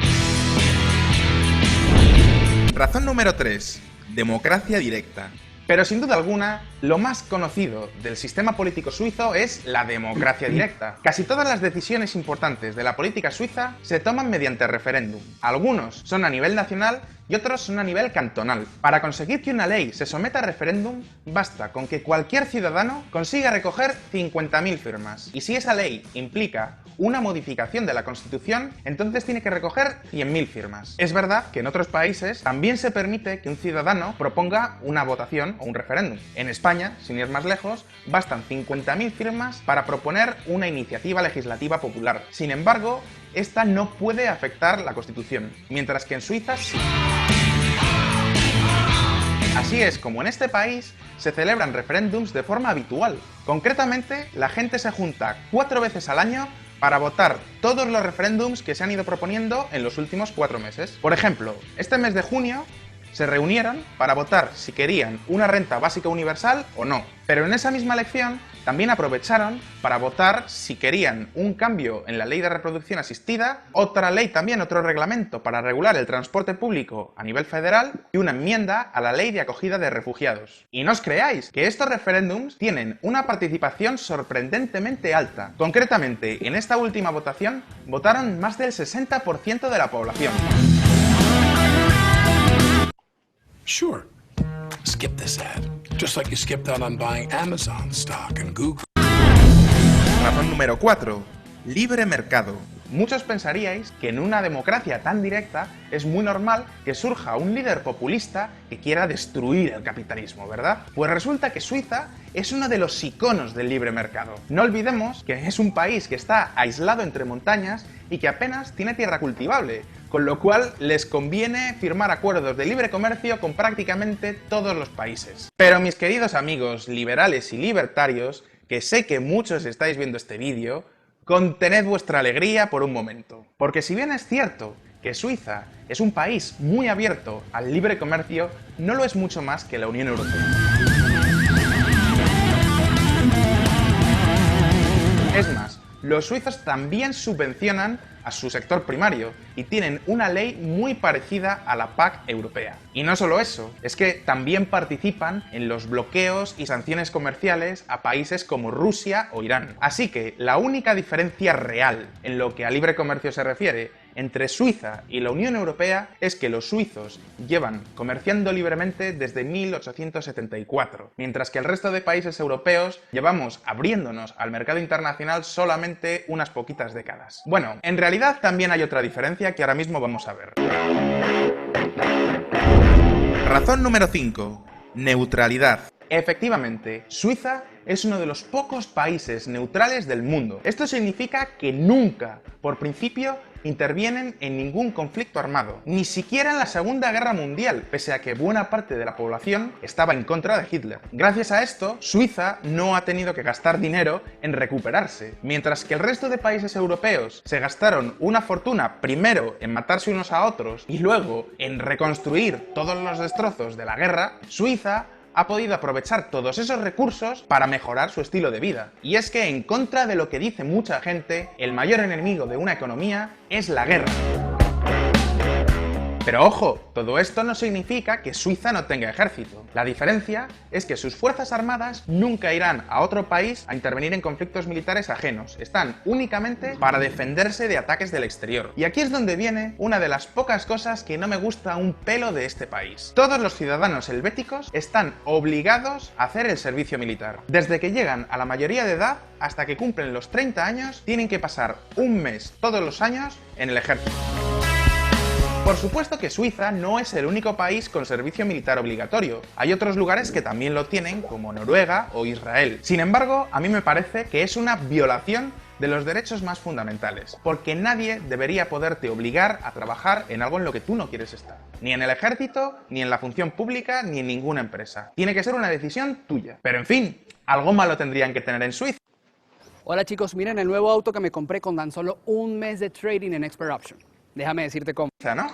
Razón número 3. Democracia directa. Pero sin duda alguna, lo más conocido del sistema político suizo es la democracia directa. Casi todas las decisiones importantes de la política suiza se toman mediante referéndum. Algunos son a nivel nacional y otros son a nivel cantonal. Para conseguir que una ley se someta a referéndum, basta con que cualquier ciudadano consiga recoger 50.000 firmas. Y si esa ley implica una modificación de la Constitución, entonces tiene que recoger 100.000 firmas. Es verdad que en otros países también se permite que un ciudadano proponga una votación o un referéndum. En España, sin ir más lejos, bastan 50.000 firmas para proponer una iniciativa legislativa popular. Sin embargo, esta no puede afectar la Constitución, mientras que en Suiza sí. Así es como en este país se celebran referéndums de forma habitual. Concretamente, la gente se junta 4 veces al año para votar todos los referéndums que se han ido proponiendo en los últimos 4 meses. Por ejemplo, este mes de junio se reunieron para votar si querían una renta básica universal o no. Pero en esa misma elección también aprovecharon para votar si querían un cambio en la ley de reproducción asistida, otra ley también, otro reglamento para regular el transporte público a nivel federal y una enmienda a la ley de acogida de refugiados. Y no os creáis que estos referéndums tienen una participación sorprendentemente alta. Concretamente, en esta última votación votaron más del 60% de la población. Sure. Skip this ad. Just like you skipped out on buying Amazon stock and Google. Razón número 4. Libre mercado. Muchos pensaríais que en una democracia tan directa es muy normal que surja un líder populista que quiera destruir el capitalismo, ¿verdad? Pues resulta que Suiza es uno de los iconos del libre mercado. No olvidemos que es un país que está aislado entre montañas y que apenas tiene tierra cultivable, con lo cual les conviene firmar acuerdos de libre comercio con prácticamente todos los países. Pero mis queridos amigos liberales y libertarios, que sé que muchos estáis viendo este vídeo, contened vuestra alegría por un momento. Porque si bien es cierto que Suiza es un país muy abierto al libre comercio, no lo es mucho más que la Unión Europea. Es más, los suizos también subvencionan a su sector primario y tienen una ley muy parecida a la PAC europea. Y no solo eso, es que también participan en los bloqueos y sanciones comerciales a países como Rusia o Irán. Así que la única diferencia real en lo que a libre comercio se refiere entre Suiza y la Unión Europea es que los suizos llevan comerciando libremente desde 1874, mientras que el resto de países europeos llevamos abriéndonos al mercado internacional solamente unas poquitas décadas. Bueno, en realidad también hay otra diferencia que ahora mismo vamos a ver. Razón número 5. Neutralidad. Efectivamente, Suiza es uno de los pocos países neutrales del mundo. Esto significa que nunca, por principio, intervienen en ningún conflicto armado, ni siquiera en la Segunda Guerra Mundial, pese a que buena parte de la población estaba en contra de Hitler. Gracias a esto, Suiza no ha tenido que gastar dinero en recuperarse, mientras que el resto de países europeos se gastaron una fortuna primero en matarse unos a otros y luego en reconstruir todos los destrozos de la guerra. Suiza ha podido aprovechar todos esos recursos para mejorar su estilo de vida. Y es que, en contra de lo que dice mucha gente, el mayor enemigo de una economía es la guerra. Pero ojo, todo esto no significa que Suiza no tenga ejército. La diferencia es que sus fuerzas armadas nunca irán a otro país a intervenir en conflictos militares ajenos. Están únicamente para defenderse de ataques del exterior. Y aquí es donde viene una de las pocas cosas que no me gusta un pelo de este país. Todos los ciudadanos helvéticos están obligados a hacer el servicio militar. Desde que llegan a la mayoría de edad hasta que cumplen los 30 años, tienen que pasar un mes todos los años en el ejército. Por supuesto que Suiza no es el único país con servicio militar obligatorio. Hay otros lugares que también lo tienen, como Noruega o Israel. Sin embargo, a mí me parece que es una violación de los derechos más fundamentales, porque nadie debería poderte obligar a trabajar en algo en lo que tú no quieres estar. Ni en el ejército, ni en la función pública, ni en ninguna empresa. Tiene que ser una decisión tuya. Pero en fin, algo malo tendrían que tener en Suiza. Hola chicos, miren el nuevo auto que me compré con tan solo un mes de trading en Expert Option. Déjame decirte cómo. ¿No?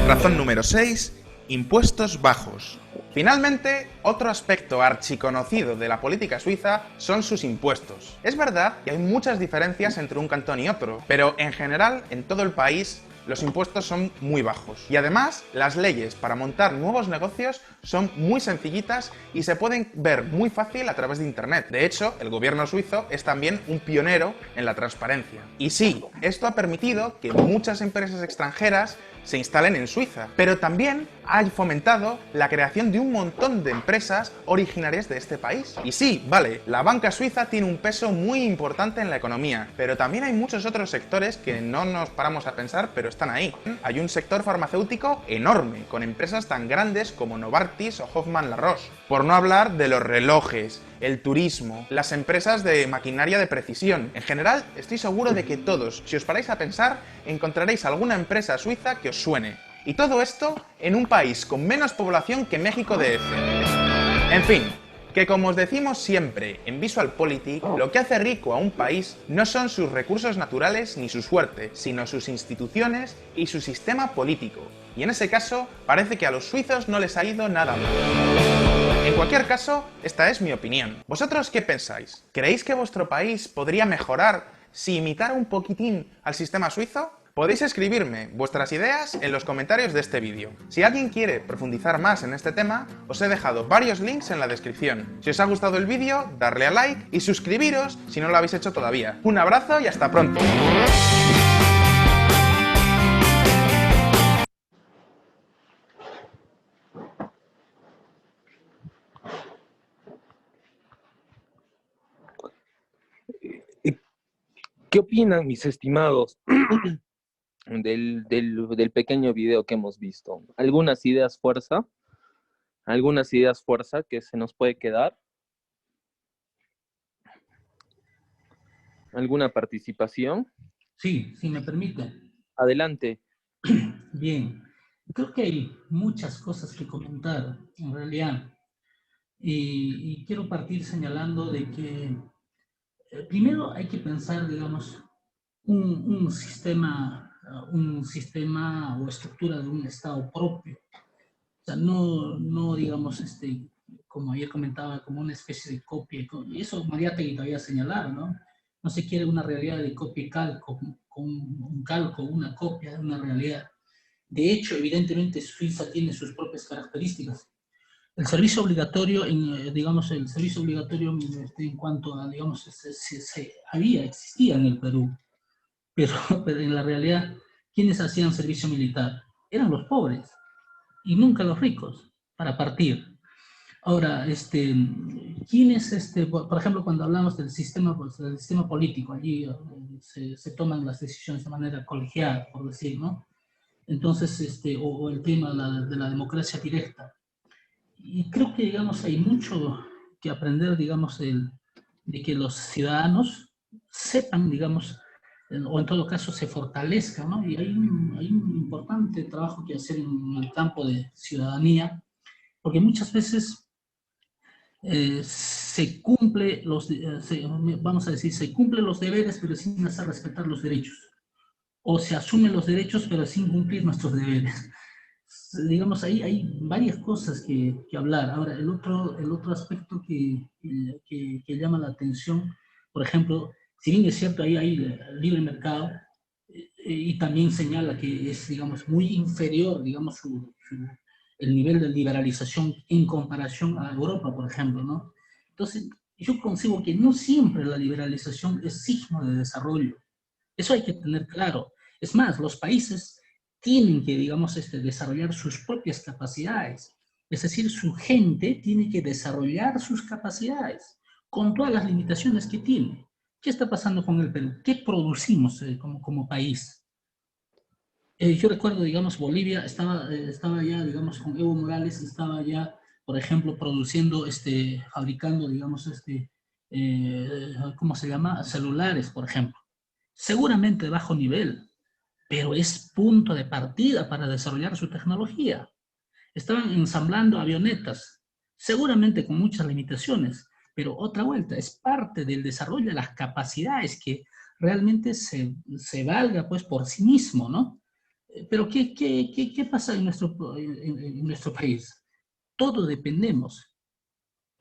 Razón número 6. Impuestos bajos. Finalmente, otro aspecto archiconocido de la política suiza son sus impuestos. Es verdad que hay muchas diferencias entre un cantón y otro, pero en general, en todo el país, los impuestos son muy bajos. Y además, las leyes para montar nuevos negocios son muy sencillitas y se pueden ver muy fácil a través de internet. De hecho, el gobierno suizo es también un pionero en la transparencia. Y sí, esto ha permitido que muchas empresas extranjeras se instalen en Suiza, pero también ha fomentado la creación de un montón de empresas originarias de este país. Y sí, vale, la banca suiza tiene un peso muy importante en la economía, pero también hay muchos otros sectores que no nos paramos a pensar, pero están ahí. Hay un sector farmacéutico enorme, con empresas tan grandes como Novartis o Hoffmann La Roche. Por no hablar de los relojes, el turismo, las empresas de maquinaria de precisión. En general, estoy seguro de que todos, si os paráis a pensar, encontraréis alguna empresa suiza que os suene. Y todo esto en un país con menos población que México DF. En fin, que como os decimos siempre en VisualPolitik, lo que hace rico a un país no son sus recursos naturales ni su suerte, sino sus instituciones y su sistema político. Y en ese caso, parece que a los suizos no les ha ido nada mal. En cualquier caso, esta es mi opinión. ¿Vosotros qué pensáis? ¿Creéis que vuestro país podría mejorar si imitara un poquitín al sistema suizo? Podéis escribirme vuestras ideas en los comentarios de este vídeo. Si alguien quiere profundizar más en este tema, os he dejado varios links en la descripción. Si os ha gustado el vídeo, darle a like y suscribiros si no lo habéis hecho todavía. Un abrazo y hasta pronto. ¿Qué opinan, mis estimados, del pequeño video que hemos visto? ¿Algunas ideas fuerza? ¿Algunas ideas fuerza que se nos puede quedar? ¿Alguna participación? Sí, si me permite. Adelante. Bien, creo que hay muchas cosas que comentar, en realidad. Y quiero partir señalando de que primero hay que pensar, digamos, un sistema o estructura de un Estado propio. O sea, no digamos, como ayer comentaba, como una especie de copia. Y eso Mariátegui todavía señalaba, ¿no? No se quiere una realidad de copia y calco, con un calco, una copia de una realidad. De hecho, evidentemente, Suiza tiene sus propias características. El servicio obligatorio, digamos, el servicio obligatorio en cuanto a, digamos, existía en el Perú, pero en la realidad, ¿quiénes hacían servicio militar? Eran los pobres, y nunca los ricos, para partir. Ahora, ¿quiénes, por ejemplo, cuando hablamos del sistema político, allí se toman las decisiones de manera colegial, por decir, ¿no? Entonces, o el tema de la democracia directa. Y creo que, digamos, hay mucho que aprender, digamos, de que los ciudadanos sepan, digamos, o en todo caso se fortalezcan, ¿no? Y hay un importante trabajo que hacer en el campo de ciudadanía, porque muchas veces se cumple vamos a decir, se cumplen los deberes, pero sin hacer respetar los derechos. O se asumen los derechos, pero sin cumplir nuestros deberes. Digamos, ahí hay varias cosas que hablar. Ahora, el otro aspecto que llama la atención, por ejemplo, si bien es cierto, ahí hay libre mercado, y también señala que es, digamos, muy inferior, digamos, el nivel de liberalización en comparación a Europa, por ejemplo, ¿no? Entonces, yo consigo que no siempre la liberalización es signo de desarrollo. Eso hay que tener claro. Es más, los países tienen que, digamos, desarrollar sus propias capacidades. Es decir, su gente tiene que desarrollar sus capacidades con todas las limitaciones que tiene. ¿Qué está pasando con el Perú? ¿Qué producimos como país? Yo recuerdo, digamos, Bolivia estaba ya, digamos, con Evo Morales, estaba ya, por ejemplo, produciendo, fabricando, digamos, ¿cómo se llama? Celulares, por ejemplo. Seguramente de bajo nivel, pero es punto de partida para desarrollar su tecnología. Estaban ensamblando avionetas, seguramente con muchas limitaciones, pero otra vuelta, es parte del desarrollo de las capacidades que realmente se valga pues por sí mismo, ¿no? Pero ¿qué pasa en nuestro país? todos dependemos.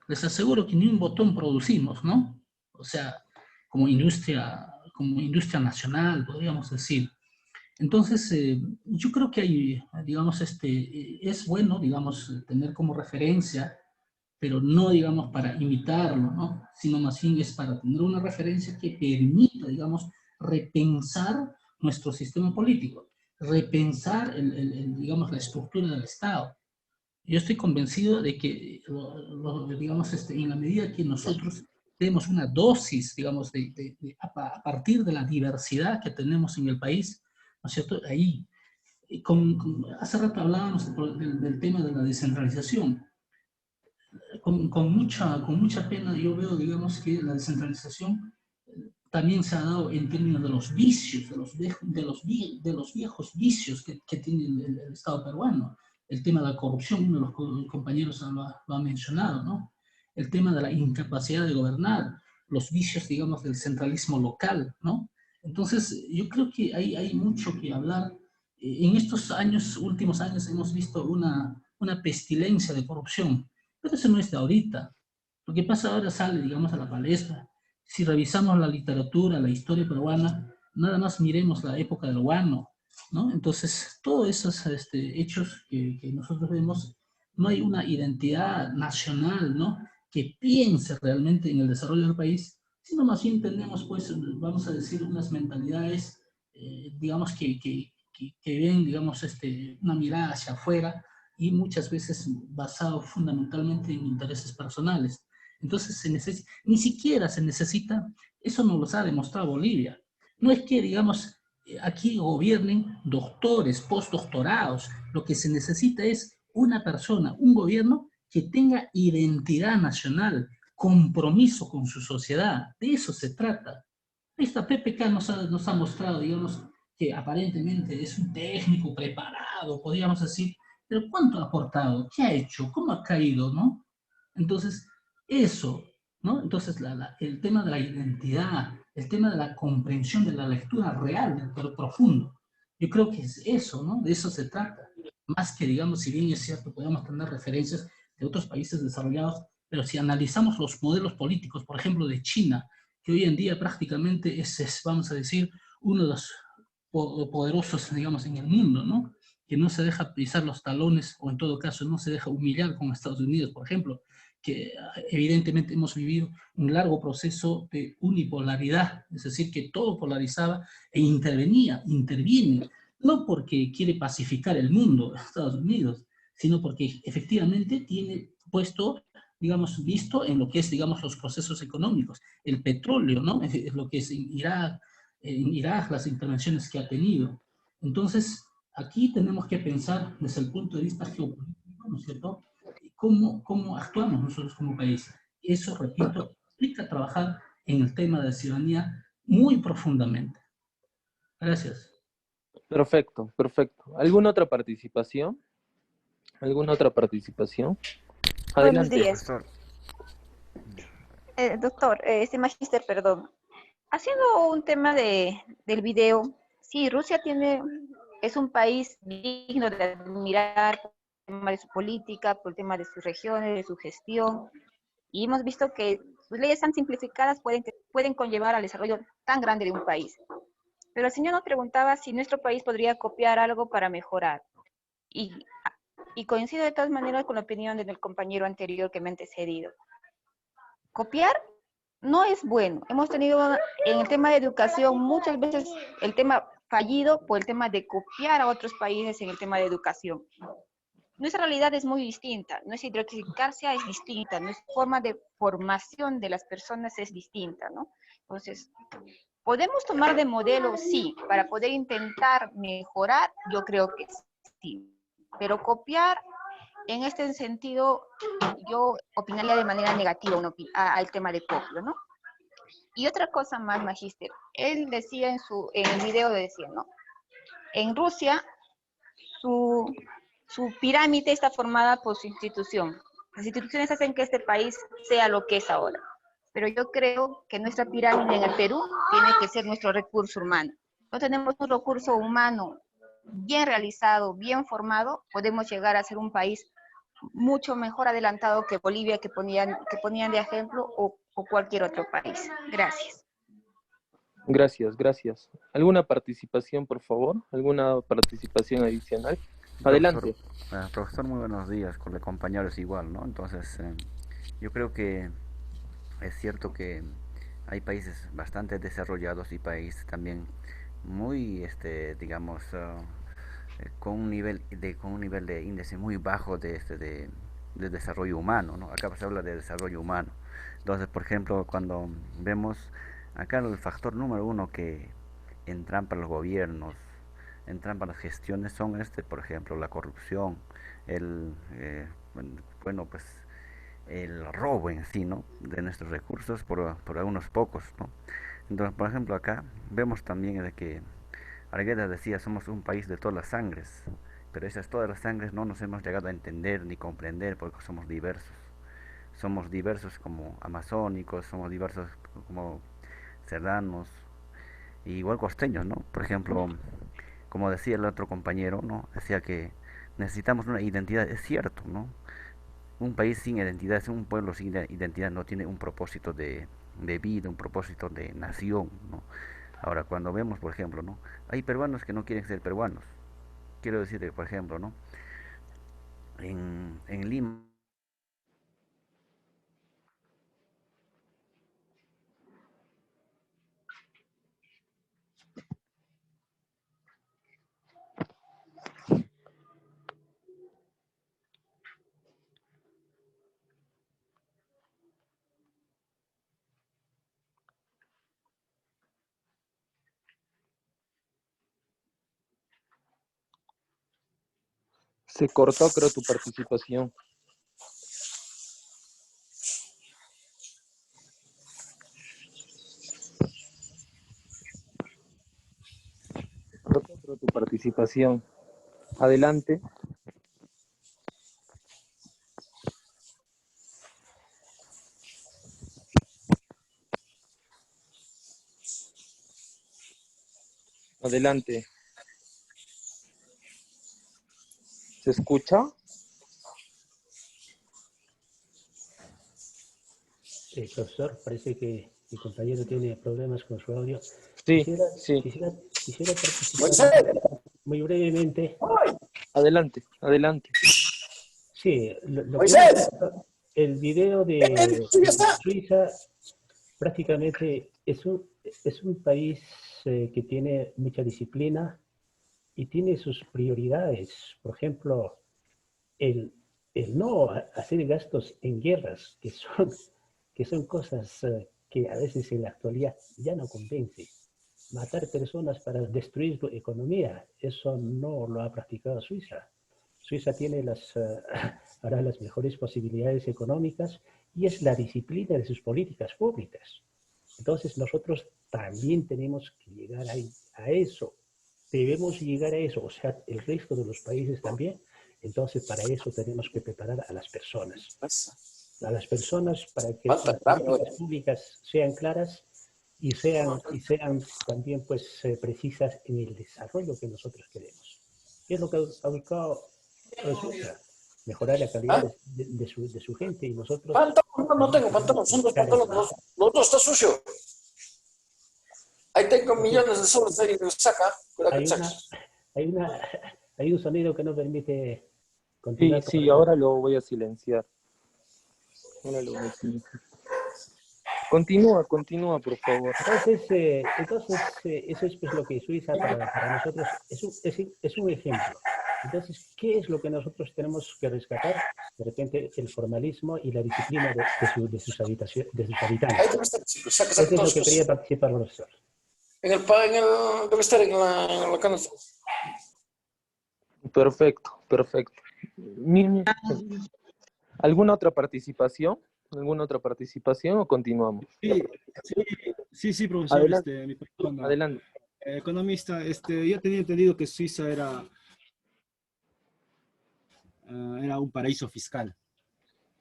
Les aseguro que ni un botón producimos, ¿no? O sea, como industria nacional, podríamos decir. Entonces, yo creo que hay, digamos, es bueno, digamos, tener como referencia, pero no, digamos, para imitarlo, ¿no? Sino más bien es para tener una referencia que permita, digamos, repensar nuestro sistema político, repensar, digamos, la estructura del Estado. Yo estoy convencido de que, digamos, en la medida que nosotros tenemos una dosis, digamos, a partir de la diversidad que tenemos en el país, ¿no es cierto? Ahí, hace rato hablábamos del tema de la descentralización. Con mucha pena yo veo, digamos, que la descentralización también se ha dado en términos de los vicios, de los viejos vicios que tiene el Estado peruano. El tema de la corrupción, uno de los compañeros lo ha mencionado, ¿no? El tema de la incapacidad de gobernar, los vicios, digamos, del centralismo local, ¿no? Entonces, yo creo que hay mucho que hablar. En estos últimos años, hemos visto una pestilencia de corrupción, pero eso no es de ahorita. Lo que pasa ahora sale, digamos, a la palestra. Si revisamos la literatura, la historia peruana, nada más miremos la época del Huánuco, ¿no? Entonces, todos esos hechos que nosotros vemos, no hay una identidad nacional, ¿no?, que piense realmente en el desarrollo del país, sino más bien tenemos, pues, vamos a decir, unas mentalidades, digamos, que ven, digamos, una mirada hacia afuera y muchas veces basado fundamentalmente en intereses personales. Entonces, ni siquiera se necesita, eso nos lo ha demostrado Bolivia. No es que, digamos, aquí gobiernen doctores, postdoctorados. Lo que se necesita es una persona, un gobierno que tenga identidad nacional, compromiso con su sociedad. De eso se trata. Esta PPK nos ha mostrado, digamos, que aparentemente es un técnico preparado, podríamos decir, pero ¿cuánto ha aportado? ¿Qué ha hecho? ¿Cómo ha caído? ¿No? Entonces, eso, ¿no? Entonces, el tema de la identidad, el tema de la comprensión de la lectura real, del Perú profundo, yo creo que es eso, ¿no? De eso se trata. Más que, digamos, si bien es cierto, podemos tener referencias de otros países desarrollados, pero si analizamos los modelos políticos, por ejemplo, de China, que hoy en día prácticamente es, vamos a decir, uno de los poderosos, digamos, en el mundo, ¿no? Que no se deja pisar los talones, o en todo caso no se deja humillar con Estados Unidos, por ejemplo, que evidentemente hemos vivido un largo proceso de unipolaridad, es decir, que todo polarizaba e interviene, no porque quiere pacificar el mundo, Estados Unidos, sino porque efectivamente tiene puesto, digamos, visto en lo que es, digamos, los procesos económicos, el petróleo, ¿no? Lo que es en Irak, las intervenciones que ha tenido. Entonces, aquí tenemos que pensar desde el punto de vista geopolítico, ¿no es cierto?, cómo actuamos nosotros como país. Eso, repito, implica trabajar en el tema de ciudadanía muy profundamente. Gracias. Perfecto, perfecto. ¿Alguna otra participación? ¿Alguna otra participación? Adelante. Buenos días. Doctor, magíster, perdón. Haciendo un tema del video, sí, Rusia es un país digno de admirar por el tema de su política, por el tema de sus regiones, de su gestión, y hemos visto que sus leyes tan simplificadas pueden conllevar al desarrollo tan grande de un país. Pero el señor nos preguntaba si nuestro país podría copiar algo para mejorar. Y coincido de todas maneras con la opinión del compañero anterior que me ha antecedido. Copiar no es bueno. Hemos tenido en el tema de educación muchas veces el tema fallido por el tema de copiar a otros países en el tema de educación. Nuestra realidad es muy distinta, nuestra idiosincrasia es distinta, nuestra forma de formación de las personas es distinta, ¿no? Entonces, ¿podemos tomar de modelo? Sí, para poder intentar mejorar, yo creo que sí. Pero copiar, en este sentido, yo opinaría de manera negativa al tema de copio, ¿no? Y otra cosa más, magíster, él decía en el video, decía, ¿no? En Rusia, su pirámide está formada por su institución. Las instituciones hacen que este país sea lo que es ahora. Pero yo creo que nuestra pirámide en el Perú tiene que ser nuestro recurso humano. No tenemos un recurso humano bien realizado, bien formado, podemos llegar a ser un país mucho mejor adelantado que Bolivia, que ponían de ejemplo, o cualquier otro país. Gracias. Gracias, gracias. ¿Alguna participación, por favor? ¿Alguna participación adicional? Adelante. Profesor, muy buenos días, con los compañeros igual, ¿no? Entonces, yo creo que es cierto que hay países bastante desarrollados y países también muy, digamos, con un nivel de índice muy bajo de desarrollo humano, ¿no? Acá se habla de desarrollo humano. Entonces, por ejemplo, cuando vemos acá el factor número uno que entrampa los gobiernos, entrampa las gestiones son por ejemplo, la corrupción, bueno, pues el robo en sí, ¿no? De nuestros recursos por algunos pocos, ¿no? Entonces, por ejemplo, acá vemos también de que Arguedas decía, somos un país de todas las sangres, pero esas todas las sangres no nos hemos llegado a entender ni comprender porque somos diversos. Somos diversos como amazónicos, somos diversos como serranos, y igual costeños, ¿no? Por ejemplo, como decía el otro compañero, ¿no? Decía que necesitamos una identidad, es cierto, ¿no? Un país sin identidad, un pueblo sin identidad no tiene un propósito de vida, un propósito de nación, ¿no? Ahora, cuando vemos, por ejemplo, ¿no? Hay peruanos que no quieren ser peruanos. Quiero decir, por ejemplo, ¿no? En Lima Se cortó, creo, tu participación. Cortó, creo, tu participación. Adelante. Adelante. ¿Se escucha? Profesor, parece que mi compañero tiene problemas con su audio. Sí, sí. Quisiera participar muy brevemente. Adelante, adelante. Sí, el video de Suiza prácticamente es un país que tiene mucha disciplina y tiene sus prioridades. Por ejemplo, el no hacer gastos en guerras, que son cosas que a veces en la actualidad ya no convence. Matar personas para destruir tu economía, eso no lo ha practicado Suiza. Suiza tiene ahora las mejores posibilidades económicas y es la disciplina de sus políticas públicas. Entonces nosotros también tenemos que llegar a eso. Debemos llegar a eso, o sea, el resto de los países también. Entonces para eso tenemos que preparar a las personas. A las personas para que las políticas públicas sean claras y sean también pues precisas en el desarrollo que nosotros queremos. ¿Qué es lo que ha buscado Suiza? Mejorar la calidad de su gente y nosotros... Pantalón, no tengo pantalón, son dos pantalones, los dos está sucio. Ahí tengo millones de soles de saca. Hay un sonido que no permite Sí, continuar. sí, ahora lo voy a silenciar. Ahora lo voy a silenciar. Continúa, por favor. Entonces eso es pues lo que Suiza para nosotros es un ejemplo. Entonces, ¿qué es lo que nosotros tenemos que rescatar? De repente, el formalismo y la disciplina de sus habitantes. Eso es lo que quería participar, profesor. Debe estar en la canasta. Perfecto, perfecto. ¿Alguna otra participación? ¿Alguna otra participación o continuamos? Sí, profesor. Adelante. Mi persona, Adelante. Economista, yo tenía entendido que Suiza era un paraíso fiscal.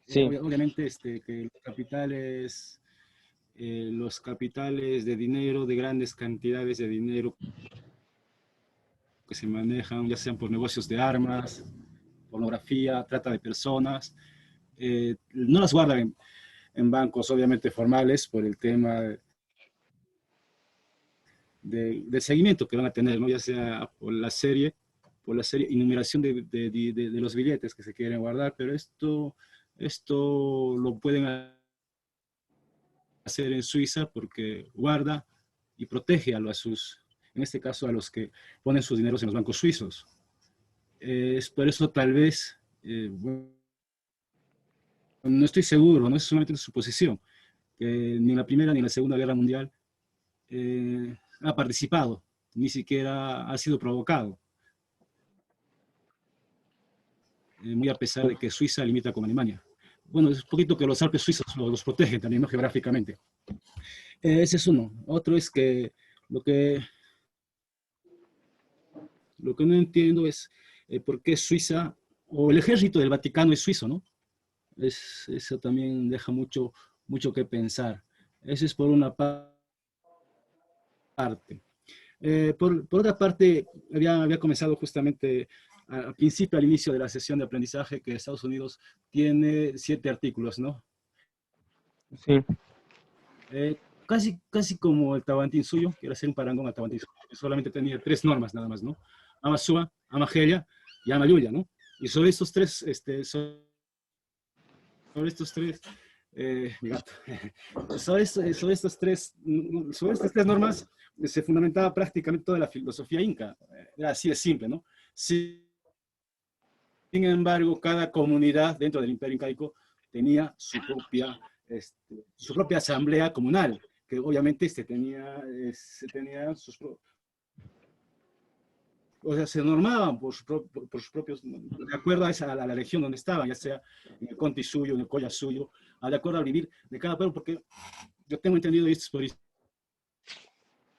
Sí. Obviamente que los capitales de dinero, de grandes cantidades de dinero que se manejan, ya sean por negocios de armas, pornografía, trata de personas. No las guardan en bancos, obviamente, formales por el tema del seguimiento que van a tener, ¿no? Ya sea por la serie y numeración de los billetes que se quieren guardar, pero esto lo pueden hacer en Suiza porque guarda y protege en este caso a los que ponen sus dineros en los bancos suizos. Es por eso tal vez, bueno, no estoy seguro, no es solamente una suposición, que ni en la Primera ni en la Segunda Guerra Mundial ha participado, ni siquiera ha sido provocado. Muy a pesar de que Suiza limita con Alemania. Bueno, es un poquito que los Alpes suizos los protegen también, ¿no? Geográficamente. Ese es uno. Otro es que lo que no entiendo es por qué Suiza, o el ejército del Vaticano es suizo, ¿no? Eso también deja mucho que pensar. Eso es por una parte. Por otra parte, había comenzado justamente al inicio de la sesión de aprendizaje que Estados Unidos tiene 7 artículos, ¿no? Sí. Casi como el Tahuantinsuyo, que era hacer un parangón al Tahuantinsuyo, que solamente tenía 3 normas nada más, ¿no? Amasúa, Amagelia y Amayuya, ¿no? Y sobre estos tres, sobre estas tres normas se fundamentaba prácticamente toda la filosofía inca. Era así de simple, ¿no? Sin embargo, cada comunidad dentro del Imperio Incaico tenía su propia asamblea comunal, que obviamente tenía sus o sea, se normaban por sus propios, de acuerdo a la región donde estaban, ya sea en el Conti suyo, en el Colla suyo, de acuerdo al vivir de cada pueblo, porque yo tengo entendido, y esto es por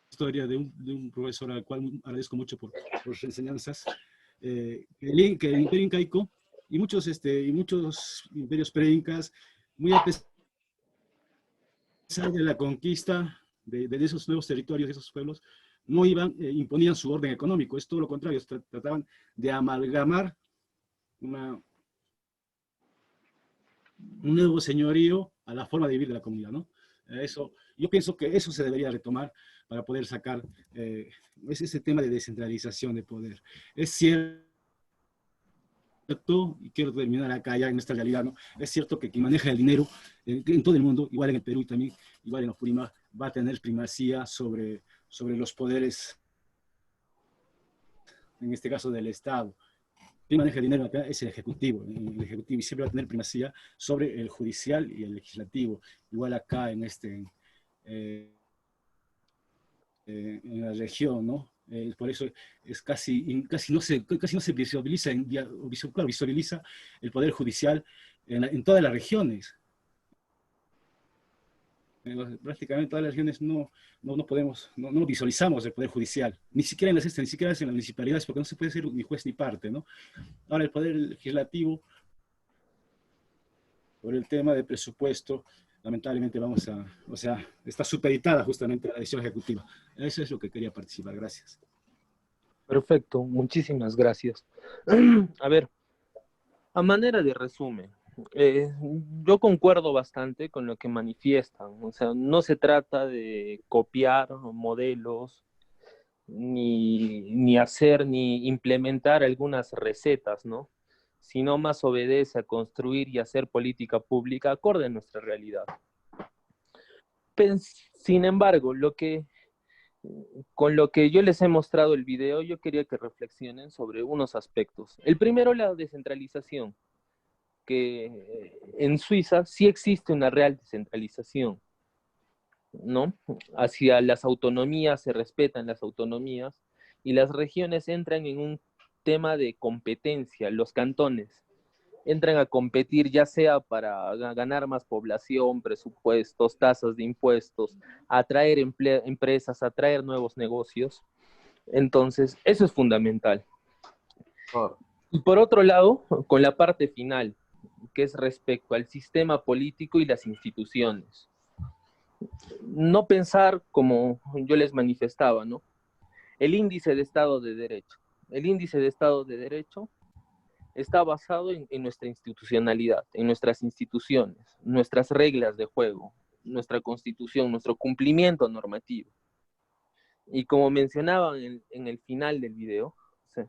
historia de un profesor al cual agradezco mucho por sus enseñanzas, que el Imperio Incaico y muchos imperios pre-incas, muy a pesar de la conquista de esos nuevos territorios, de esos pueblos, no imponían su orden económico, es todo lo contrario, trataban de amalgamar un nuevo señorío a la forma de vivir de la comunidad, ¿no? Yo pienso que eso se debería retomar para poder sacar ese tema de descentralización de poder. Es cierto, y quiero terminar acá ya en esta realidad, ¿no? Es cierto que quien maneja el dinero en todo el mundo, igual en el Perú y también, igual en la Purímac, va a tener primacía sobre los poderes, en este caso del Estado. Quien maneja el dinero acá es el Ejecutivo, y siempre va a tener primacía sobre el Judicial y el Legislativo. Igual acá en la región, ¿no? Por eso es casi no se visualiza, visualiza el Poder Judicial en todas las regiones. Prácticamente todas las regiones no visualizamos el Poder Judicial, ni siquiera en las municipalidades, porque no se puede ser ni juez ni parte, ¿no? Ahora el Poder Legislativo, por el tema de presupuesto, lamentablemente está supeditada justamente a la decisión ejecutiva. Eso es lo que quería participar. Gracias. Perfecto, muchísimas gracias. A ver, a manera de resumen, yo concuerdo bastante con lo que manifiestan. O sea, no se trata de copiar modelos, ni hacer, ni implementar algunas recetas, ¿no? Sino más obedece a construir y hacer política pública acorde a nuestra realidad. Sin embargo, con lo que yo les he mostrado el video, yo quería que reflexionen sobre unos aspectos. El primero, la descentralización, que en Suiza sí existe una real descentralización, ¿no? Hacia las autonomías, se respetan las autonomías, y las regiones entran en un tema de competencia. Los cantones entran a competir ya sea para ganar más población, presupuestos, tasas de impuestos, atraer empresas, atraer nuevos negocios. Entonces, eso es fundamental. Y por otro lado, con la parte final, que es respecto al sistema político y las instituciones. No pensar como yo les manifestaba, ¿no? El índice de Estado de Derecho. El índice de Estado de Derecho está basado en nuestra institucionalidad, en nuestras instituciones, nuestras reglas de juego, nuestra constitución, nuestro cumplimiento normativo. Y como mencionaba en el final del video, o sea,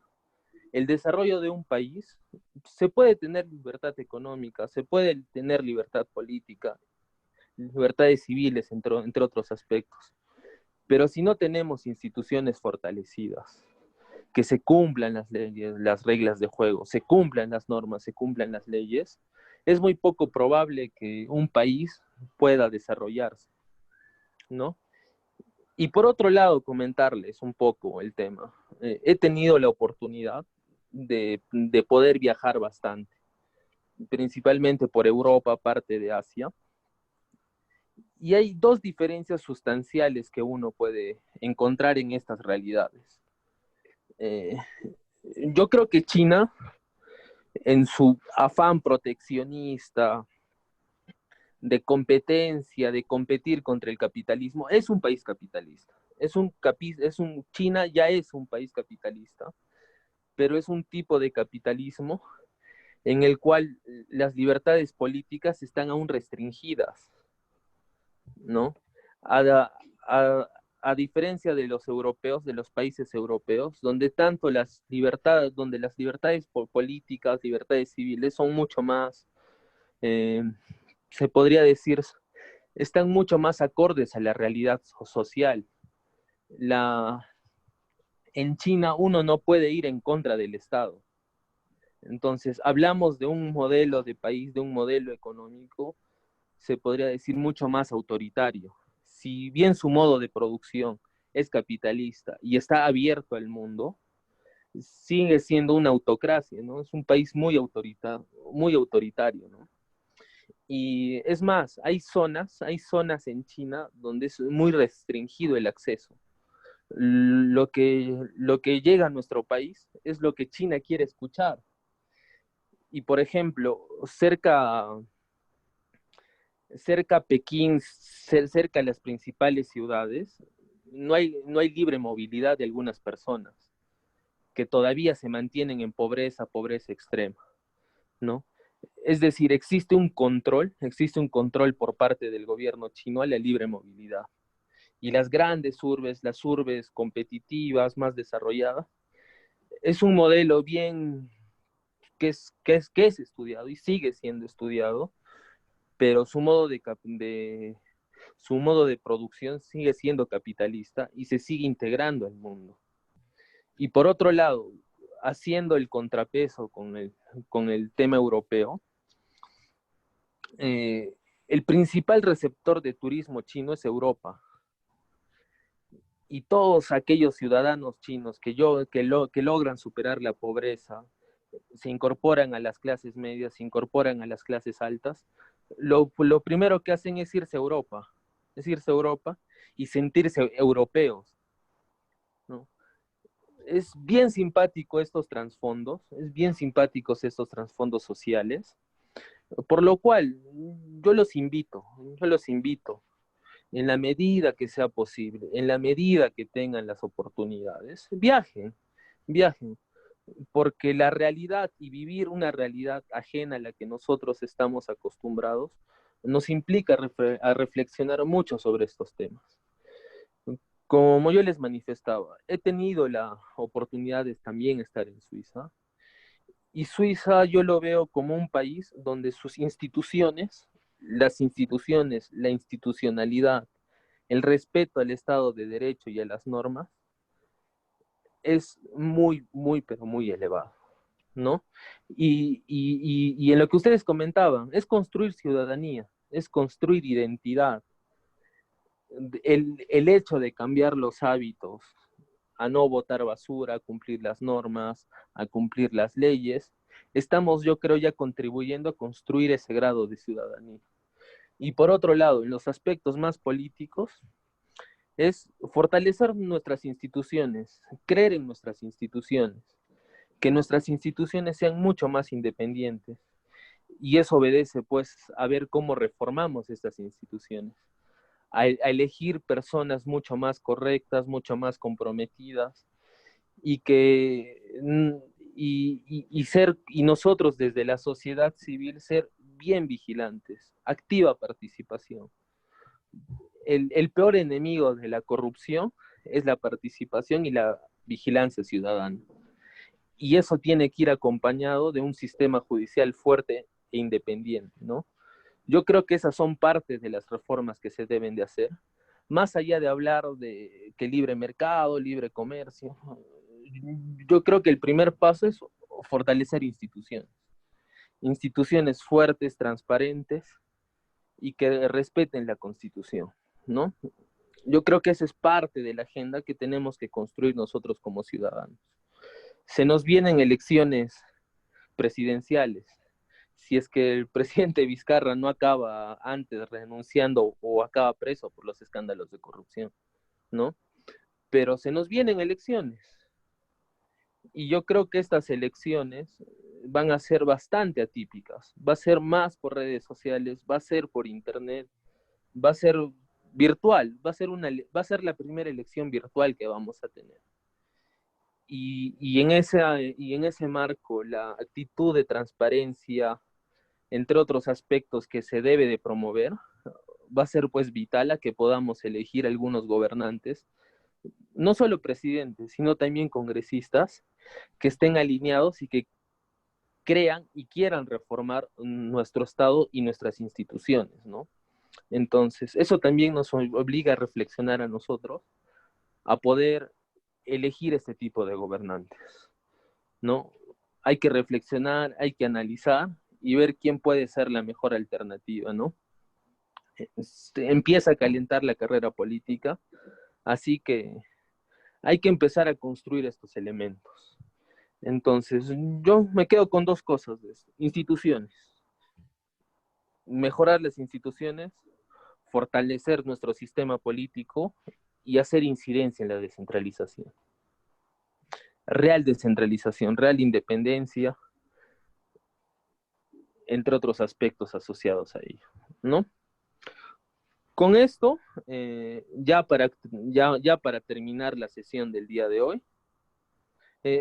el desarrollo de un país, se puede tener libertad económica, se puede tener libertad política, libertades civiles, entre otros aspectos. Pero si no tenemos instituciones fortalecidas, que se cumplan las leyes, las reglas de juego, se cumplan las normas, se cumplan las leyes, es muy poco probable que un país pueda desarrollarse, ¿no? Y por otro lado, comentarles un poco el tema. He tenido la oportunidad de poder viajar bastante, principalmente por Europa, parte de Asia. Y hay dos diferencias sustanciales que uno puede encontrar en estas realidades. Yo creo que China, en su afán proteccionista, de competencia, de competir contra el capitalismo, es un país capitalista. China ya es un país capitalista, pero es un tipo de capitalismo en el cual las libertades políticas están aún restringidas, ¿no? A diferencia de los europeos, de los países europeos, donde las libertades políticas, libertades civiles son mucho más, se podría decir, están mucho más acordes a la realidad social. En China uno no puede ir en contra del Estado. Entonces, hablamos de un modelo de país, de un modelo económico, se podría decir mucho más autoritario. Si bien su modo de producción es capitalista y está abierto al mundo, sigue siendo una autocracia, ¿no? Es un país muy autoritario, ¿no? Y es más, hay zonas en China donde es muy restringido el acceso. Lo que llega a nuestro país es lo que China quiere escuchar. Y por ejemplo, cerca a Pekín, cerca de las principales ciudades, no hay libre movilidad de algunas personas que todavía se mantienen en pobreza extrema, ¿no? Es decir, existe un control por parte del gobierno chino a la libre movilidad. Y las grandes urbes, las urbes competitivas, más desarrolladas, es un modelo bien que es estudiado y sigue siendo estudiado, pero su modo de producción sigue siendo capitalista y se sigue integrando al mundo. Y por otro lado, haciendo el contrapeso con el tema europeo, el principal receptor de turismo chino es Europa. Y todos aquellos ciudadanos chinos que logran superar la pobreza, se incorporan a las clases medias, se incorporan a las clases altas, lo primero que hacen es irse a Europa y sentirse europeos, ¿no? Es bien simpático estos trasfondos sociales, por lo cual yo los invito, en la medida que sea posible, en la medida que tengan las oportunidades, viajen, porque la realidad y vivir una realidad ajena a la que nosotros estamos acostumbrados nos implica a reflexionar mucho sobre estos temas. Como yo les manifestaba, he tenido la oportunidad de también estar en Suiza, y Suiza yo lo veo como un país donde sus instituciones, la institucionalidad, el respeto al Estado de Derecho y a las normas, es muy, muy, pero muy elevado, ¿no? Y en lo que ustedes comentaban, es construir ciudadanía, es construir identidad. El hecho de cambiar los hábitos, a no botar basura, a cumplir las normas, a cumplir las leyes, estamos, yo creo, ya contribuyendo a construir ese grado de ciudadanía. Y por otro lado, en los aspectos más políticos, es fortalecer nuestras instituciones, creer en nuestras instituciones, que nuestras instituciones sean mucho más independientes. Y eso obedece, pues, a ver cómo reformamos estas instituciones, a elegir personas mucho más correctas, mucho más comprometidas, y y nosotros desde la sociedad civil ser bien vigilantes, activa participación. El peor enemigo de la corrupción es la participación y la vigilancia ciudadana. Y eso tiene que ir acompañado de un sistema judicial fuerte e independiente, ¿no? Yo creo que esas son partes de las reformas que se deben de hacer, más allá de hablar de que libre mercado, libre comercio. Yo creo que el primer paso es fortalecer instituciones fuertes, transparentes y que respeten la Constitución, ¿no? Yo creo que esa es parte de la agenda que tenemos que construir nosotros como ciudadanos. Se nos vienen elecciones presidenciales. Si es que el presidente Vizcarra no acaba antes renunciando o acaba preso por los escándalos de corrupción, ¿no? Pero se nos vienen elecciones. Y yo creo que estas elecciones van a ser bastante atípicas. Va a ser más por redes sociales, va a ser por internet, va a ser virtual, va a ser la primera elección virtual que vamos a tener. Y en ese marco, la actitud de transparencia, entre otros aspectos que se debe de promover, va a ser pues vital a que podamos elegir algunos gobernantes, no solo presidentes, sino también congresistas, que estén alineados y que crean y quieran reformar nuestro Estado y nuestras instituciones, ¿no? Entonces, eso también nos obliga a reflexionar a nosotros, a poder elegir este tipo de gobernantes, ¿no? Hay que reflexionar, hay que analizar y ver quién puede ser la mejor alternativa, ¿no? Empieza a calentar la carrera política, así que hay que empezar a construir estos elementos. Entonces, yo me quedo con dos cosas de esto. Instituciones. Mejorar las instituciones, fortalecer nuestro sistema político y hacer incidencia en la descentralización. Real descentralización, real independencia, entre otros aspectos asociados a ello, ¿no? Con esto, ya para terminar la sesión del día de hoy,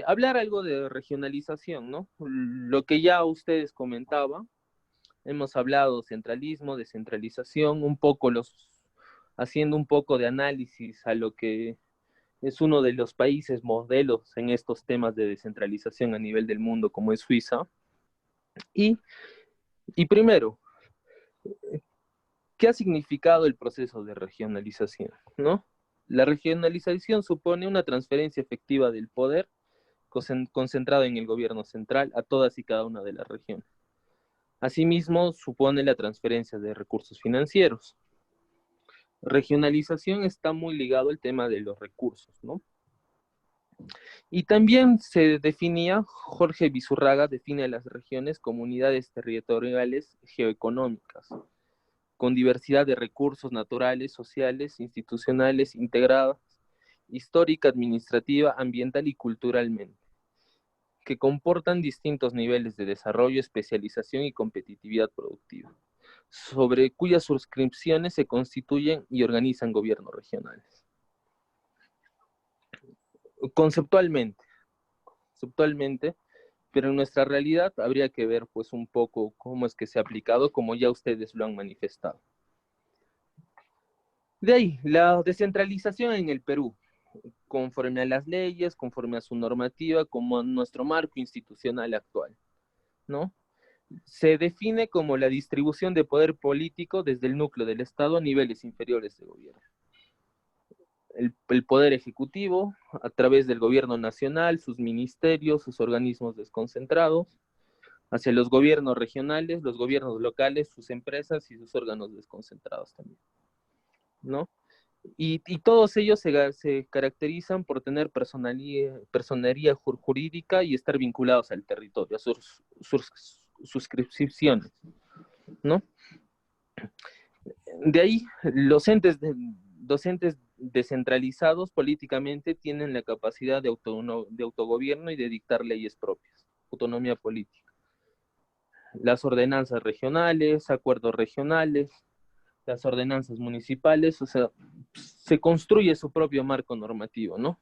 hablar algo de regionalización, ¿no? Lo que ya ustedes comentaban, hemos hablado centralismo, descentralización, haciendo un poco de análisis a lo que es uno de los países modelos en estos temas de descentralización a nivel del mundo, como es Suiza. Y primero, ¿qué ha significado el proceso de regionalización, ¿no? La regionalización supone una transferencia efectiva del poder concentrado en el gobierno central a todas y cada una de las regiones. Asimismo, supone la transferencia de recursos financieros. Regionalización está muy ligado al tema de los recursos, ¿no? Y también se definía, Jorge Bizurraga define a las regiones como unidades territoriales geoeconómicas, con diversidad de recursos naturales, sociales, institucionales, integradas, histórica, administrativa, ambiental y culturalmente, que comportan distintos niveles de desarrollo, especialización y competitividad productiva, sobre cuyas suscripciones se constituyen y organizan gobiernos regionales. Conceptualmente, pero en nuestra realidad habría que ver pues un poco cómo es que se ha aplicado, como ya ustedes lo han manifestado. De ahí, la descentralización en el Perú, conforme a las leyes, conforme a su normativa, como a nuestro marco institucional actual, ¿no? Se define como la distribución de poder político desde el núcleo del Estado a niveles inferiores de gobierno. El poder ejecutivo, a través del gobierno nacional, sus ministerios, sus organismos desconcentrados, hacia los gobiernos regionales, los gobiernos locales, sus empresas y sus órganos desconcentrados también, ¿no? Y todos ellos se caracterizan por tener personería jurídica y estar vinculados al territorio, a sus suscripciones, ¿no? De ahí, los entes docentes descentralizados políticamente tienen la capacidad de autogobierno y de dictar leyes propias, autonomía política. Las ordenanzas regionales, acuerdos regionales, las ordenanzas municipales, o sea, se construye su propio marco normativo, ¿no?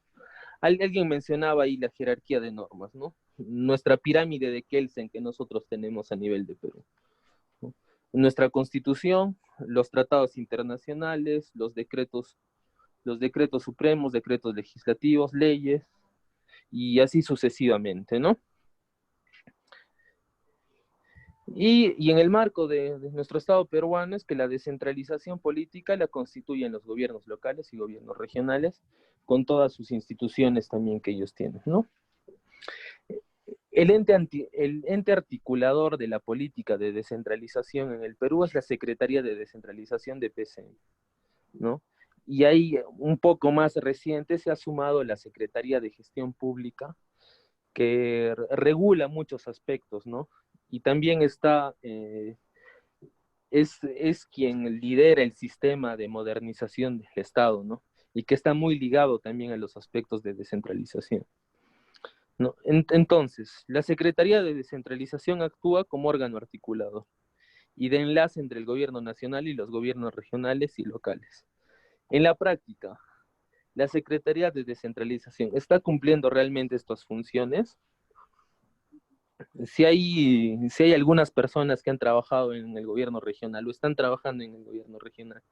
Alguien mencionaba ahí la jerarquía de normas, ¿no? nuestra pirámide de Kelsen que nosotros tenemos a nivel de Perú, ¿no? Nuestra constitución, los tratados internacionales, los decretos supremos, decretos legislativos, leyes, y así sucesivamente, ¿no? Y en el marco de nuestro Estado peruano es que la descentralización política la constituyen los gobiernos locales y gobiernos regionales, con todas sus instituciones también que ellos tienen, ¿no? El ente articulador de la política de descentralización en el Perú es la Secretaría de Descentralización de PCM, ¿no? Y ahí, un poco más reciente, se ha sumado la Secretaría de Gestión Pública, que regula muchos aspectos, ¿no? Y también está, es quien lidera el sistema de modernización del Estado, ¿no? Y que está muy ligado también a los aspectos de descentralización, ¿no? Entonces, la Secretaría de Descentralización actúa como órgano articulador y de enlace entre el gobierno nacional y los gobiernos regionales y locales. En la práctica, la Secretaría de Descentralización está cumpliendo realmente estas funciones. Si hay algunas personas que han trabajado en el gobierno regional o están trabajando en el gobierno regional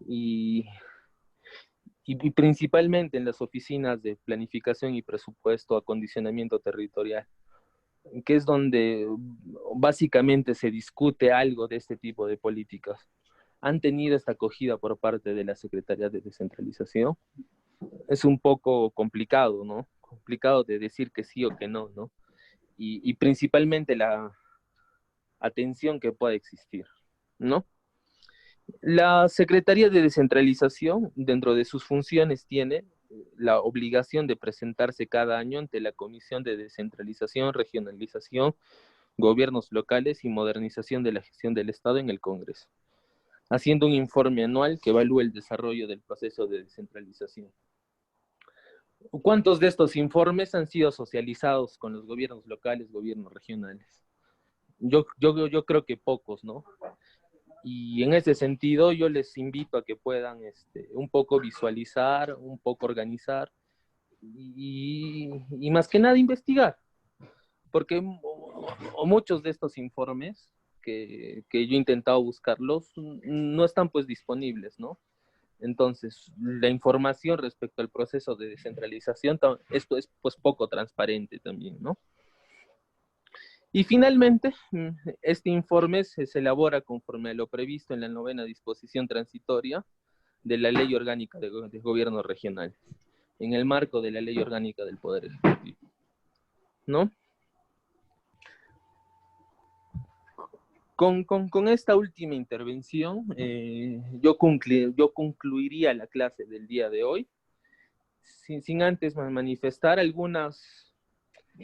y principalmente en las oficinas de planificación y presupuesto, acondicionamiento territorial, que es donde básicamente se discute algo de este tipo de políticas, han tenido esta acogida por parte de la Secretaría de Descentralización. Es un poco complicado, ¿no? Complicado de decir que sí o que no, ¿no? Y principalmente la atención que pueda existir, ¿no? La Secretaría de Descentralización, dentro de sus funciones, tiene la obligación de presentarse cada año ante la Comisión de Descentralización, Regionalización, Gobiernos Locales y Modernización de la Gestión del Estado en el Congreso, haciendo un informe anual que evalúe el desarrollo del proceso de descentralización. ¿Cuántos de estos informes han sido socializados con los gobiernos locales, gobiernos regionales? Yo creo que pocos, ¿no? Y en ese sentido yo les invito a que puedan un poco visualizar, un poco organizar y más que nada investigar, porque muchos de estos informes que yo he intentado buscarlos no están pues disponibles, ¿no? Entonces, la información respecto al proceso de descentralización, esto es pues poco transparente también, ¿no? Y finalmente, este informe se elabora conforme a lo previsto en la 9ª disposición transitoria de la Ley Orgánica de Gobierno Regional, en el marco de la Ley Orgánica del Poder Ejecutivo, ¿no? Con esta última intervención, yo concluiría la clase del día de hoy, sin antes manifestar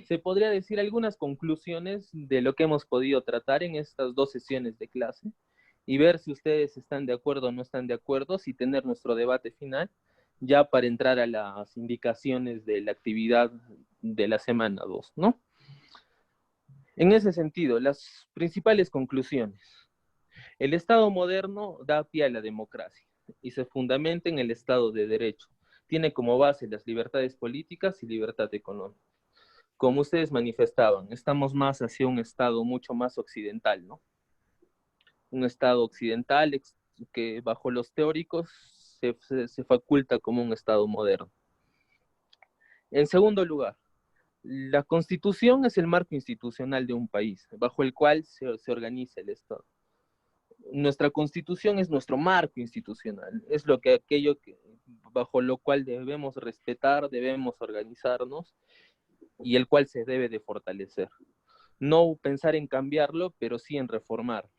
se podría decir algunas conclusiones de lo que hemos podido tratar en estas 2 sesiones de clase y ver si ustedes están de acuerdo o no están de acuerdo, y tener nuestro debate final ya para entrar a las indicaciones de la actividad de la semana 2, ¿no? En ese sentido, las principales conclusiones. El Estado moderno da pie a la democracia y se fundamenta en el Estado de Derecho. Tiene como base las libertades políticas y libertad económica. Como ustedes manifestaban, estamos más hacia un Estado mucho más occidental, ¿no? Un Estado occidental que bajo los teóricos se faculta como un Estado moderno. En segundo lugar, la Constitución es el marco institucional de un país, bajo el cual se organiza el Estado. Nuestra Constitución es nuestro marco institucional, es aquello bajo lo cual debemos respetar, debemos organizarnos, y el cual se debe de fortalecer. No pensar en cambiarlo, pero sí en reformarlo,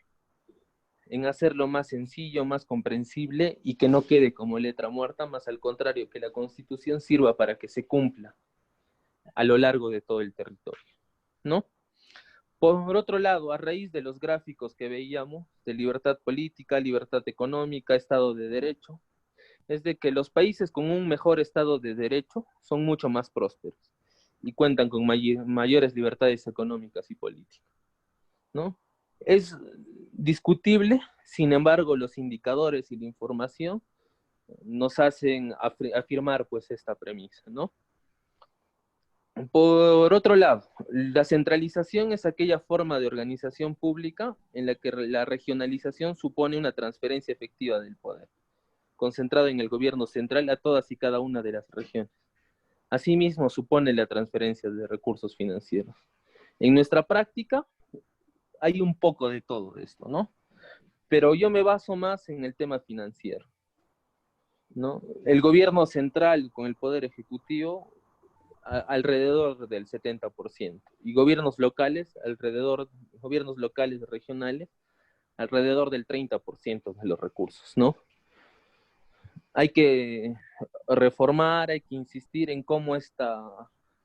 en hacerlo más sencillo, más comprensible, y que no quede como letra muerta, más al contrario, que la Constitución sirva para que se cumpla a lo largo de todo el territorio, ¿no? Por otro lado, a raíz de los gráficos que veíamos de libertad política, libertad económica, Estado de Derecho, es de que los países con un mejor Estado de Derecho son mucho más prósperos y cuentan con mayores libertades económicas y políticas, ¿no? Es discutible, sin embargo, los indicadores y la información nos hacen afirmar pues esta premisa, ¿no? Por otro lado, la centralización es aquella forma de organización pública en la que la regionalización supone una transferencia efectiva del poder, concentrada en el gobierno central a todas y cada una de las regiones. Asimismo, supone la transferencia de recursos financieros. En nuestra práctica hay un poco de todo esto, ¿no? Pero yo me baso más en el tema financiero, ¿no? El gobierno central con el poder ejecutivo alrededor del 70%, y gobiernos locales, gobiernos locales regionales, alrededor del 30% de los recursos, ¿no? Hay que reformar, hay que insistir en cómo esta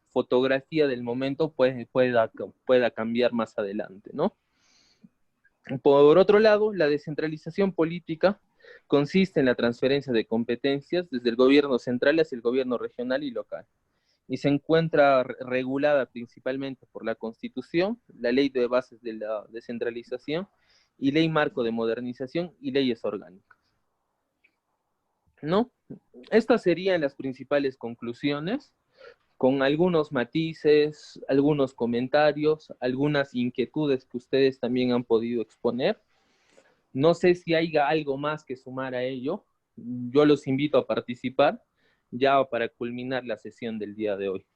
fotografía del momento pueda cambiar más adelante, ¿no? Por otro lado, la descentralización política consiste en la transferencia de competencias desde el gobierno central hacia el gobierno regional y local, y se encuentra regulada principalmente por la Constitución, la Ley de Bases de la Descentralización y Ley Marco de Modernización y leyes orgánicas, ¿no? Estas serían las principales conclusiones, con algunos matices, algunos comentarios, algunas inquietudes que ustedes también han podido exponer. No sé si haya algo más que sumar a ello. Yo los invito a participar ya para culminar la sesión del día de hoy.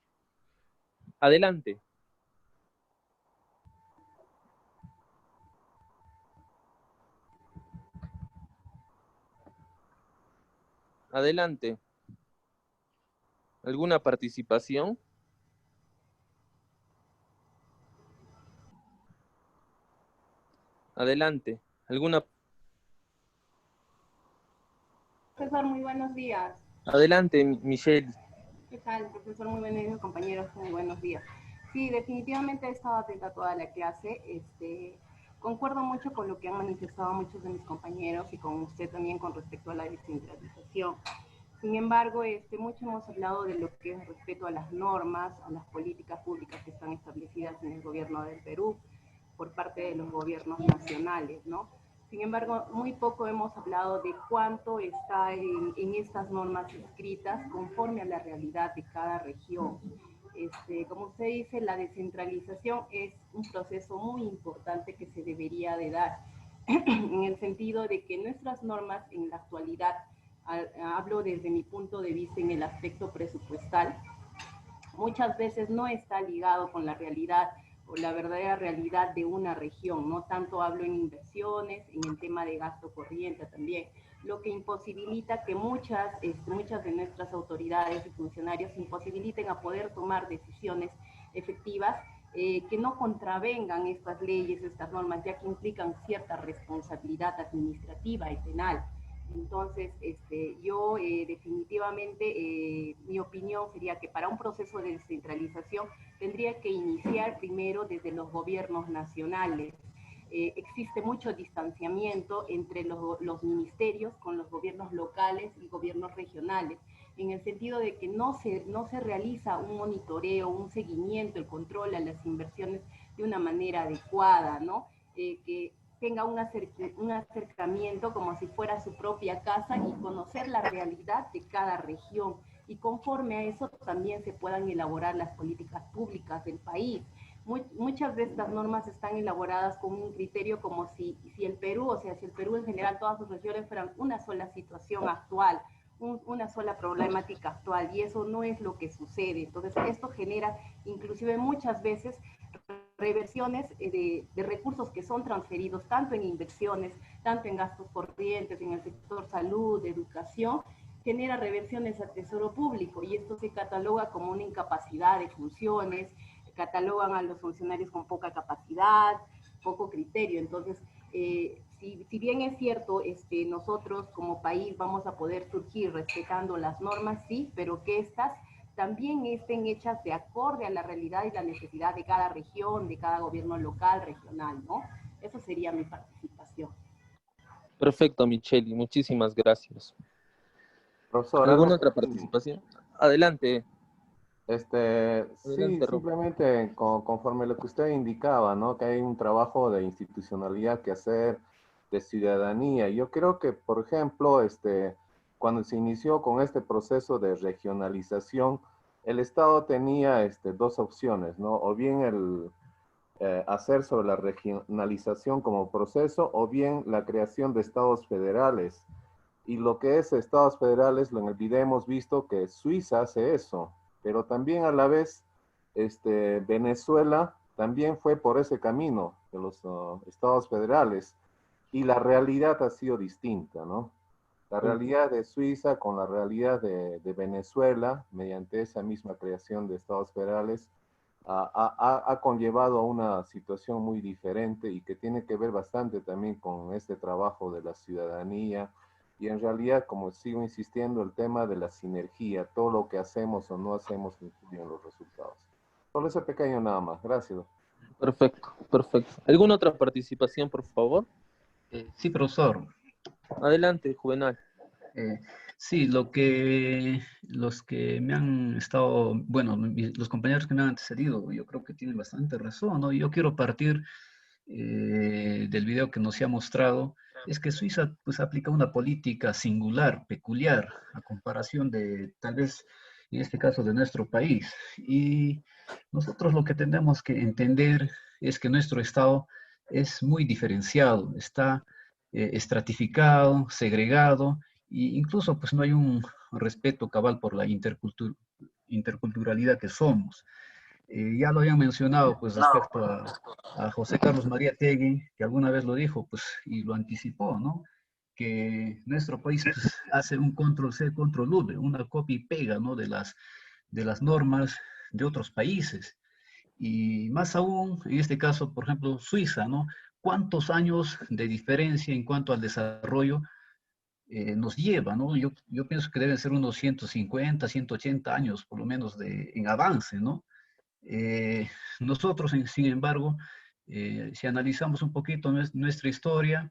Adelante. Adelante. ¿Alguna participación? Adelante. ¿Alguna? Profesor, muy buenos días. Adelante, Michelle. ¿Qué tal, profesor? Muy buenos días, compañeros. Muy buenos días. Sí, definitivamente he estado atenta a toda la clase. Concuerdo mucho con lo que han manifestado muchos de mis compañeros y con usted también con respecto a la descentralización. Sin embargo, mucho hemos hablado de lo que es respecto a las normas, a las políticas públicas que están establecidas en el gobierno del Perú por parte de los gobiernos nacionales, ¿no? Sin embargo, muy poco hemos hablado de cuánto está en estas normas escritas conforme a la realidad de cada región. Como usted dice, la descentralización es un proceso muy importante que se debería de dar, en el sentido de que nuestras normas en la actualidad, hablo desde mi punto de vista en el aspecto presupuestal, muchas veces no está ligado con la realidad o la verdadera realidad de una región, no tanto hablo en inversiones, en el tema de gasto corriente también, lo que imposibilita que muchas de nuestras autoridades y funcionarios imposibiliten a poder tomar decisiones efectivas que no contravengan estas leyes, estas normas, ya que implican cierta responsabilidad administrativa y penal. Entonces, yo definitivamente, mi opinión sería que para un proceso de descentralización tendría que iniciar primero desde los gobiernos nacionales. Existe mucho distanciamiento entre los ministerios con los gobiernos locales y gobiernos regionales, en el sentido de que no se realiza un monitoreo, un seguimiento, el control a las inversiones de una manera adecuada, ¿no? Que tenga un acercamiento como si fuera su propia casa y conocer la realidad de cada región. Y conforme a eso también se puedan elaborar las políticas públicas del país. Muchas de estas normas están elaboradas con un criterio como si el Perú, o sea, si el Perú en general, todas sus regiones fueran una sola situación actual, una sola problemática actual, y eso no es lo que sucede. Entonces, esto genera inclusive muchas veces reversiones de recursos que son transferidos tanto en inversiones, tanto en gastos corrientes, en el sector salud, educación, genera reversiones al tesoro público, y esto se cataloga como una incapacidad de funciones, catalogan a los funcionarios con poca capacidad, poco criterio. Entonces, si bien es cierto, nosotros como país vamos a poder surgir respetando las normas, sí, pero que estas también estén hechas de acorde a la realidad y la necesidad de cada región, de cada gobierno local, regional, ¿no? Eso sería mi participación. Perfecto, Michelle, muchísimas gracias. Profesor, ¿Alguna otra participación? Adelante. Sí, simplemente conforme lo que usted indicaba, ¿no? Que hay un trabajo de institucionalidad que hacer, de ciudadanía. Yo creo que, por ejemplo, cuando se inició con este proceso de regionalización, el Estado tenía dos opciones, ¿no? O bien el hacer sobre la regionalización como proceso, o bien la creación de estados federales. Y lo que es estados federales, en el video hemos visto que Suiza hace eso, pero también a la vez Venezuela también fue por ese camino de los estados federales, y la realidad ha sido distinta, ¿no? La realidad de Suiza con la realidad de Venezuela, mediante esa misma creación de estados federales, ha conllevado a una situación muy diferente y que tiene que ver bastante también con este trabajo de la ciudadanía. Y en realidad, como sigo insistiendo, el tema de la sinergia, todo lo que hacemos o no hacemos influye en los resultados. Solo ese pequeño nada más. Gracias. Perfecto, perfecto. ¿Alguna otra participación, por favor? Sí, profesor. Adelante, Juvenal. Sí, los que me han estado, bueno, los compañeros que me han antecedido, yo creo que tienen bastante razón, ¿no? Yo quiero partir del video que nos se ha mostrado, es que Suiza pues aplica una política singular, peculiar, a comparación de tal vez, en este caso, de nuestro país. Y nosotros lo que tenemos que entender es que nuestro Estado es muy diferenciado, está estratificado, segregado, e incluso pues no hay un respeto cabal por la interculturalidad que somos. Ya lo habían mencionado pues respecto a José Carlos María Tegui, que alguna vez lo dijo pues y lo anticipó, ¿no? Que nuestro país pues, hace un control-C, control-V, una copia y pega, ¿no? de las normas de otros países. Y más aún, en este caso, por ejemplo, Suiza, ¿no? ¿Cuántos años de diferencia en cuanto al desarrollo nos lleva, ¿no? Yo pienso que deben ser unos 150, 180 años, por lo menos, en avance, ¿no? Nosotros, sin embargo, si analizamos un poquito nuestra historia,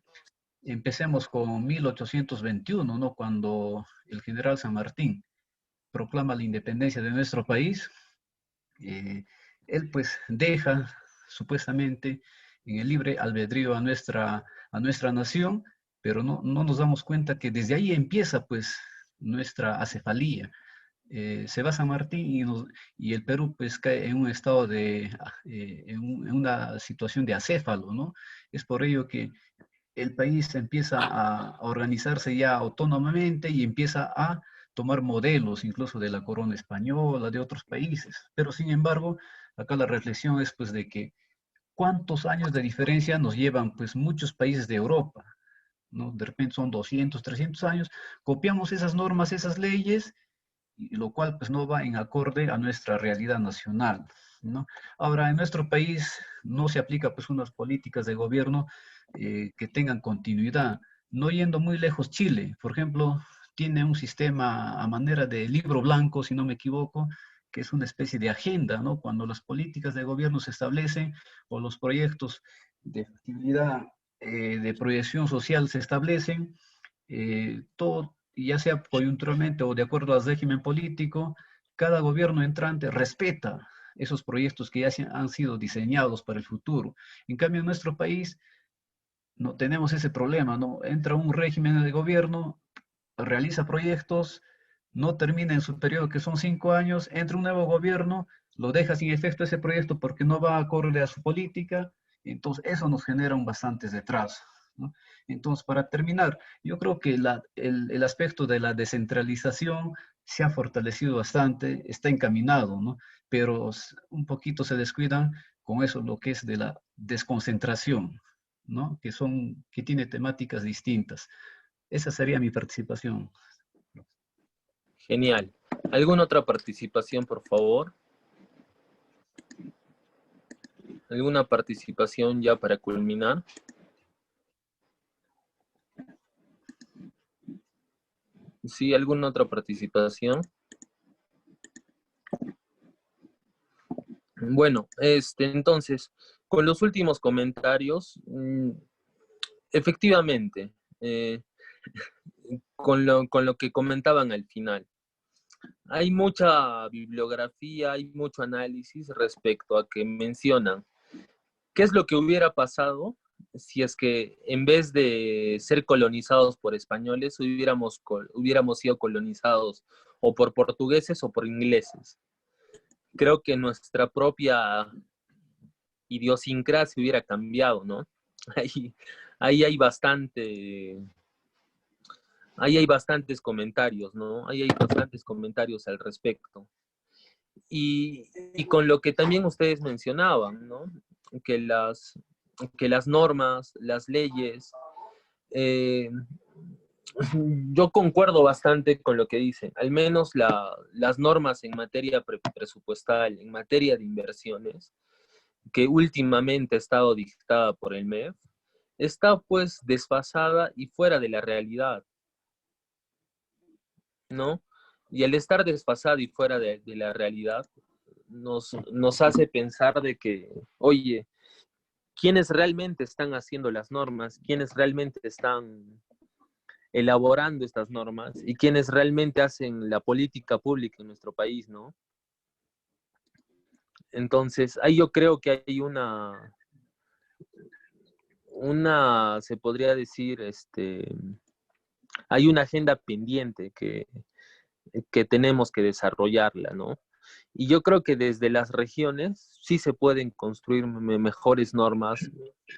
empecemos con 1821, ¿no? Cuando el general San Martín proclama la independencia de nuestro país. Él pues deja supuestamente en el libre albedrío a nuestra nación, pero no nos damos cuenta que desde ahí empieza pues nuestra acefalía. Se va San Martín y el Perú pues cae en un estado en una situación de acéfalo, ¿no? Es por ello que el país empieza a organizarse ya autónomamente y empieza a tomar modelos incluso de la corona española, de otros países. Pero sin embargo, acá la reflexión es pues de que cuántos años de diferencia nos llevan pues muchos países de Europa, ¿no? De repente son 200, 300 años, copiamos esas normas, esas leyes, y lo cual pues no va en acorde a nuestra realidad nacional, ¿no? Ahora, en nuestro país no se aplica pues unas políticas de gobierno que tengan continuidad. No yendo muy lejos, Chile, por ejemplo, tiene un sistema a manera de libro blanco, si no me equivoco, que es una especie de agenda, ¿no? Cuando las políticas de gobierno se establecen o los proyectos de factibilidad de proyección social se establecen, todo, ya sea coyunturalmente o de acuerdo al régimen político, cada gobierno entrante respeta esos proyectos que ya han sido diseñados para el futuro. En cambio, en nuestro país no tenemos ese problema, ¿no? Entra un régimen de gobierno, realiza proyectos, no termina en su periodo, que son 5 años, entra un nuevo gobierno, lo deja sin efecto ese proyecto porque no va acorde a su política, entonces eso nos genera un bastantes retrasos, ¿no? Entonces, para terminar, yo creo que el aspecto de la descentralización se ha fortalecido bastante, está encaminado, ¿no? Pero un poquito se descuidan con eso, lo que es de la desconcentración, ¿no? Que tiene temáticas distintas. Esa sería mi participación. Genial. ¿Alguna otra participación, por favor? ¿Alguna participación ya para culminar? ¿Sí? ¿Alguna otra participación? Bueno, entonces, con los últimos comentarios, efectivamente, con lo que comentaban al final, hay mucha bibliografía, hay mucho análisis respecto a que mencionan qué es lo que hubiera pasado si es que en vez de ser colonizados por españoles, hubiéramos sido colonizados o por portugueses o por ingleses. creo que nuestra propia idiosincrasia hubiera cambiado, ¿no? Ahí hay bastantes comentarios, ¿no? Ahí hay bastantes comentarios al respecto. Y con lo que también ustedes mencionaban, ¿no? Que las normas, las leyes, yo concuerdo bastante con lo que dicen. Al menos las normas en materia presupuestal, en materia de inversiones, que últimamente ha estado dictada por el MEF, está pues desfasada y fuera de la realidad, ¿no? Y al estar desfasado y fuera de la realidad, nos hace pensar de que, oye, ¿quiénes realmente están haciendo las normas? ¿Quiénes realmente están elaborando estas normas? ¿Y quiénes realmente hacen la política pública en nuestro país, ¿no? Entonces, ahí yo creo que hay se podría decir, hay una agenda pendiente que tenemos que desarrollarla, ¿no? Y yo creo que desde las regiones sí se pueden construir mejores normas,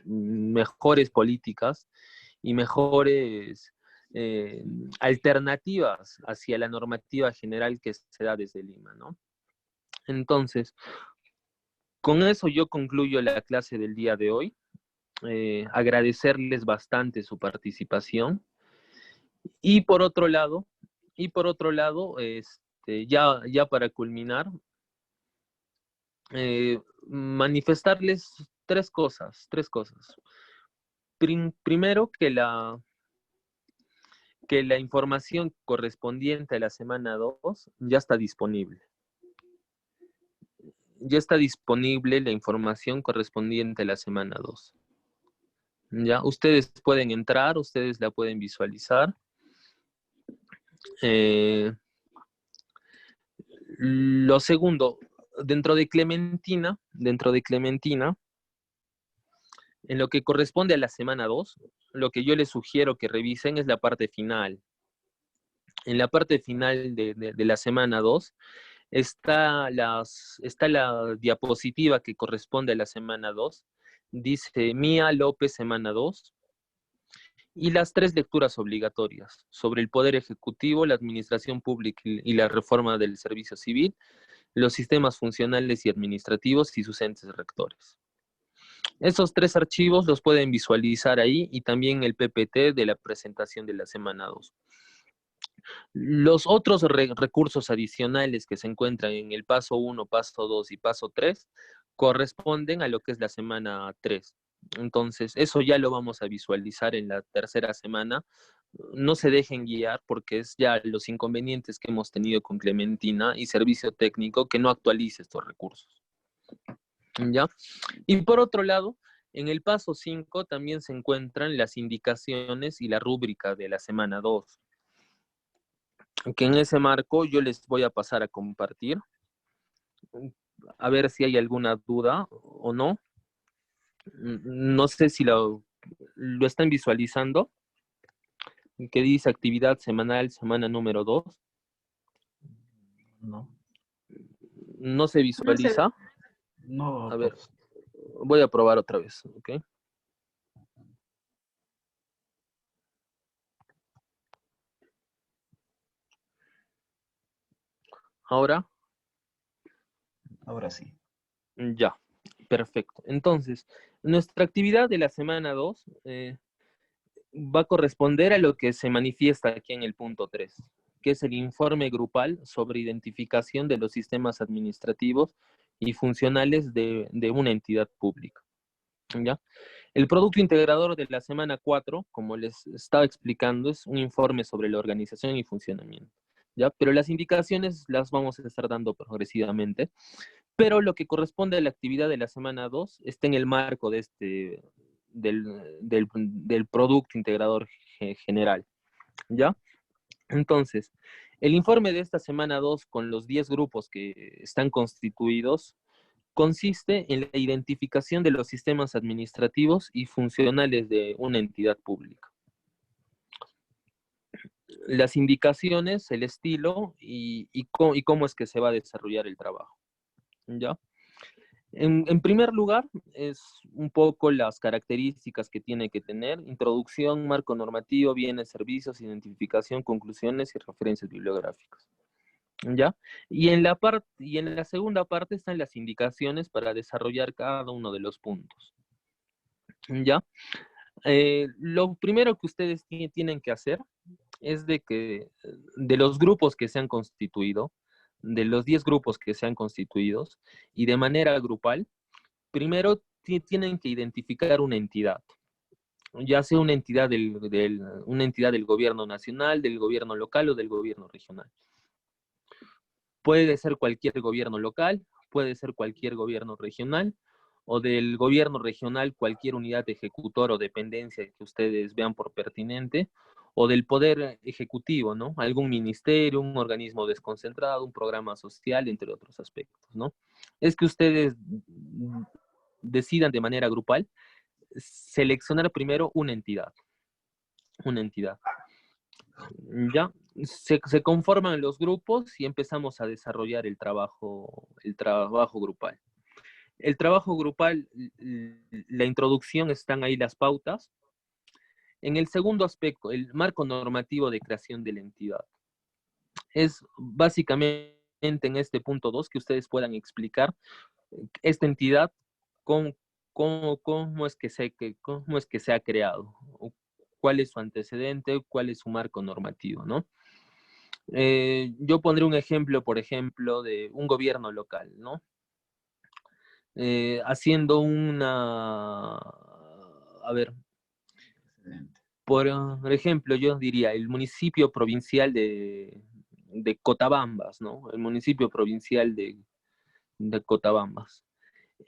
mejores políticas y mejores alternativas hacia la normativa general que se da desde Lima, ¿no? Entonces, con eso yo concluyo la clase del día de hoy. Agradecerles bastante su participación. Y por otro lado, ya para culminar, manifestarles tres cosas. Primero, que la información correspondiente a la semana 2 ya está disponible. Ya está disponible la información correspondiente a la semana 2. Ya, ustedes pueden entrar, ustedes la pueden visualizar. Lo segundo, dentro de Clementina, en lo que corresponde a la semana 2, lo que yo les sugiero que revisen es la parte final. En la parte final de la semana 2 está la diapositiva que corresponde a la semana 2. Dice Mía López, semana 2. Y las 3 lecturas obligatorias sobre el Poder Ejecutivo, la Administración Pública y la reforma del Servicio Civil, los sistemas funcionales y administrativos y sus entes rectores. Esos 3 archivos los pueden visualizar ahí y también el PPT de la presentación de la semana 2. Los otros recursos adicionales que se encuentran en el paso 1, paso 2 y paso 3 corresponden a lo que es la semana 3. Entonces, eso ya lo vamos a visualizar en la tercera semana. No se dejen guiar porque es ya los inconvenientes que hemos tenido con Clementina y Servicio Técnico que no actualice estos recursos. ¿Ya? Y por otro lado, en el paso 5 también se encuentran las indicaciones y la rúbrica de la semana 2. Que en ese marco yo les voy a pasar a compartir. A ver si hay alguna duda o no. No sé si lo están visualizando. Que dice actividad semanal, semana número 2. No. ¿No se visualiza? No. A ver, voy a probar otra vez, ¿ok? ¿Ahora? Ahora sí. Ya, perfecto. Entonces, nuestra actividad de la semana 2 va a corresponder a lo que se manifiesta aquí en el punto 3, que es el informe grupal sobre identificación de los sistemas administrativos y funcionales de una entidad pública. ¿Ya? El producto integrador de la semana 4, como les estaba explicando, es un informe sobre la organización y funcionamiento. ¿Ya? Pero las indicaciones las vamos a estar dando progresivamente. Pero lo que corresponde a la actividad de la semana 2 está en el marco de del producto integrador general. ¿Ya? Entonces, el informe de esta semana 2 con los 10 grupos que están constituidos consiste en la identificación de los sistemas administrativos y funcionales de una entidad pública. Las indicaciones, el estilo y cómo es que se va a desarrollar el trabajo. ¿ya? En primer lugar, es un poco las características que tiene que tener: introducción, marco normativo, bienes, servicios, identificación, conclusiones y referencias bibliográficas, ¿ya? Y en la segunda parte están las indicaciones para desarrollar cada uno de los puntos, ¿ya? Lo primero que ustedes tienen que hacer es de que de los grupos que se han constituido, de los 10 grupos que se han constituido, y de manera grupal, primero tienen que identificar una entidad, ya sea una entidad una entidad del gobierno nacional, del gobierno local o del gobierno regional. Puede ser cualquier gobierno local, puede ser cualquier gobierno regional, o del gobierno regional cualquier unidad ejecutora o dependencia que ustedes vean por pertinente, o del poder ejecutivo, ¿no? Algún ministerio, un organismo desconcentrado, un programa social, entre otros aspectos, ¿no? Es que ustedes decidan de manera grupal seleccionar primero una entidad. Ya se conforman los grupos y empezamos a desarrollar el trabajo grupal. El trabajo grupal, la introducción, están ahí las pautas. En el segundo aspecto, el marco normativo de creación de la entidad. Es básicamente en este punto 2 que ustedes puedan explicar esta entidad, cómo es que se ha creado, cuál es su antecedente, cuál es su marco normativo, ¿no? Yo pondré un ejemplo, por ejemplo, de un gobierno local, ¿no? Haciendo por ejemplo, yo diría el municipio provincial de Cotabambas, ¿no? El municipio provincial de Cotabambas.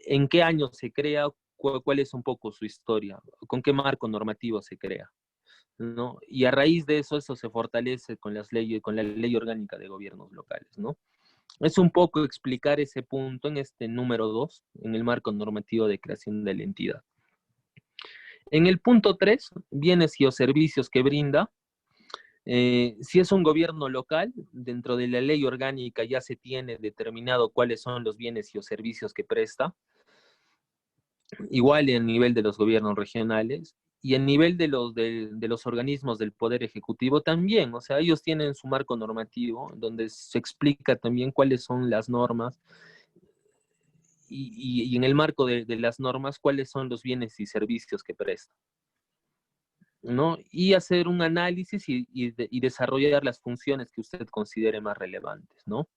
¿En qué año se crea? ¿Cuál es un poco su historia? ¿Con qué marco normativo se crea? ¿No? Y a raíz de eso se fortalece con las leyes, con la ley orgánica de gobiernos locales, ¿no? Es un poco explicar ese punto en este número 2, en el marco normativo de creación de la entidad. En el punto 3, bienes y o servicios que brinda. Si es un gobierno local, dentro de la ley orgánica ya se tiene determinado cuáles son los bienes y o servicios que presta. Igual en nivel de los gobiernos regionales y en nivel de los organismos del Poder Ejecutivo también. O sea, ellos tienen su marco normativo donde se explica también cuáles son las normas y en el marco de las normas cuáles son los bienes y servicios que prestan, ¿no? Y hacer un análisis y desarrollar las funciones que usted considere más relevantes, ¿no?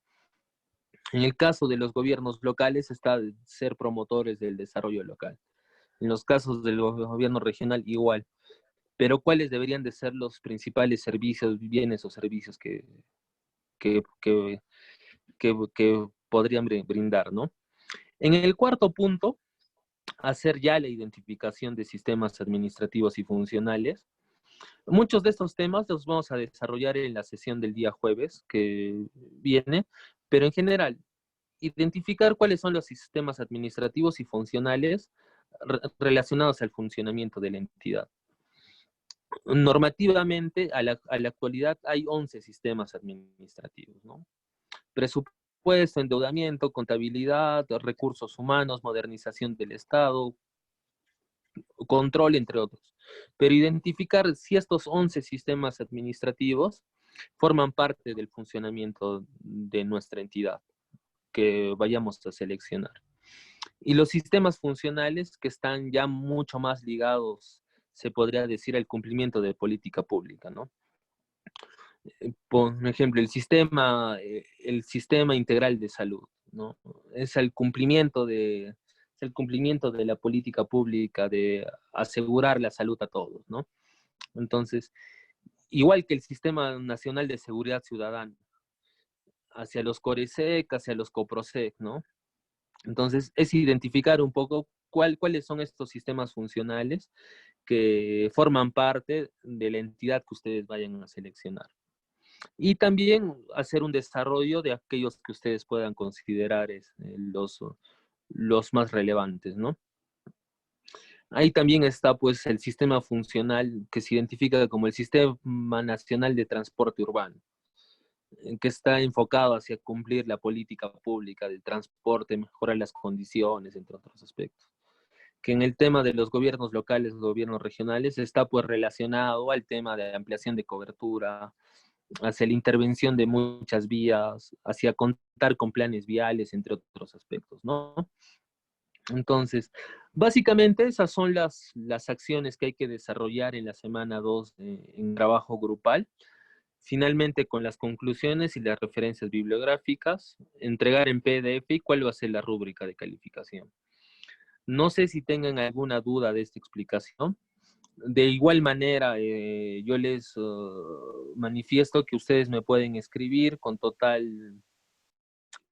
En el caso de los gobiernos locales está ser promotores del desarrollo local. En los casos del gobierno regional igual. Pero ¿cuáles deberían de ser los principales servicios, bienes o servicios que podrían brindar, ¿no? En el cuarto punto, hacer ya la identificación de sistemas administrativos y funcionales. Muchos de estos temas los vamos a desarrollar en la sesión del día jueves que viene, pero en general, identificar cuáles son los sistemas administrativos y funcionales relacionados al funcionamiento de la entidad. Normativamente, a la actualidad hay 11 sistemas administrativos, ¿no? Presupuesto, endeudamiento, contabilidad, recursos humanos, modernización del Estado, control, entre otros. Pero identificar si estos 11 sistemas administrativos forman parte del funcionamiento de nuestra entidad que vayamos a seleccionar. Y los sistemas funcionales que están ya mucho más ligados, se podría decir, al cumplimiento de política pública, ¿no? Por ejemplo, el sistema integral de salud, ¿no? Es el cumplimiento de la política pública de asegurar la salud a todos, ¿no? Entonces, igual que el Sistema Nacional de Seguridad Ciudadana, hacia los CORESEC, hacia los COPROSEC, ¿no? Entonces, es identificar un poco cuáles son estos sistemas funcionales que forman parte de la entidad que ustedes vayan a seleccionar. Y también hacer un desarrollo de aquellos que ustedes puedan considerar los más relevantes, ¿no? Ahí también está, pues, el sistema funcional que se identifica como el Sistema Nacional de Transporte Urbano. que está enfocado hacia cumplir la política pública del transporte, mejorar las condiciones, entre otros aspectos. Que en el tema de los gobiernos locales, gobiernos regionales, está pues relacionado al tema de ampliación de cobertura, hacia la intervención de muchas vías, hacia contar con planes viales, entre otros aspectos, ¿no? Entonces, básicamente esas son las acciones que hay que desarrollar en la semana 2 en trabajo grupal. Finalmente, con las conclusiones y las referencias bibliográficas, entregar en PDF y cuál va a ser la rúbrica de calificación. No sé si tengan alguna duda de esta explicación. De igual manera, yo les manifiesto que ustedes me pueden escribir con total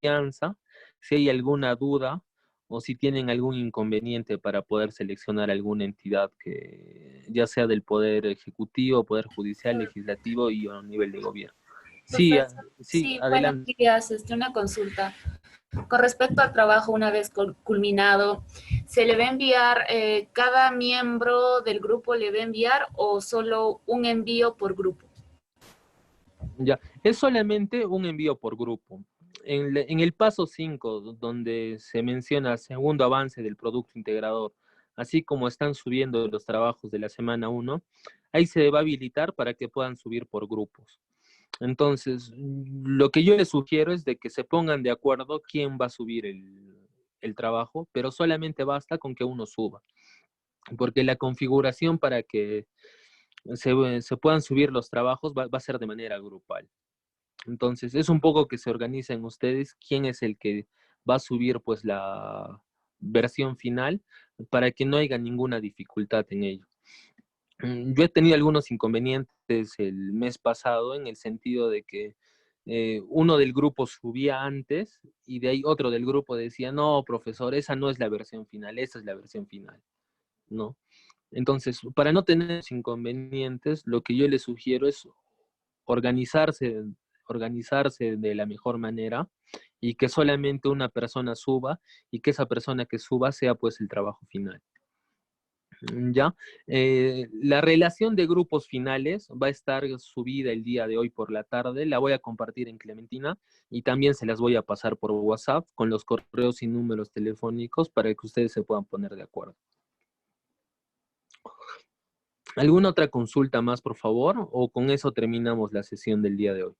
confianza si hay alguna duda o si tienen algún inconveniente para poder seleccionar alguna entidad que ya sea del Poder Ejecutivo, Poder Judicial, Legislativo y a nivel de gobierno. Sí, Profesor, sí, buenos adelante. días. Una consulta. Con respecto al trabajo, una vez culminado, ¿se le va a enviar, cada miembro del grupo le va a enviar o solo un envío por grupo? Ya, es solamente un envío por grupo. En el paso 5, donde se menciona el segundo avance del producto integrador, así como están subiendo los trabajos de la semana 1, ahí se va a habilitar para que puedan subir por grupos. Entonces, lo que yo les sugiero es de que se pongan de acuerdo quién va a subir el trabajo, pero solamente basta con que uno suba. Porque la configuración para que se puedan subir los trabajos va a ser de manera grupal. Entonces, es un poco que se organicen ustedes quién es el que va a subir pues la versión final para que no haya ninguna dificultad en ello. Yo he tenido algunos inconvenientes el mes pasado en el sentido de que uno del grupo subía antes y de ahí otro del grupo decía, no, profesor, esa no es la versión final, esa es la versión final, ¿no? Entonces, para no tener inconvenientes, lo que yo les sugiero es organizarse de la mejor manera y que solamente una persona suba y que esa persona que suba sea pues el trabajo final. ¿Ya? La relación de grupos finales va a estar subida el día de hoy por la tarde, la voy a compartir en Clementina y también se las voy a pasar por WhatsApp con los correos y números telefónicos para que ustedes se puedan poner de acuerdo. ¿Alguna otra consulta más, por favor? ¿O con eso terminamos la sesión del día de hoy?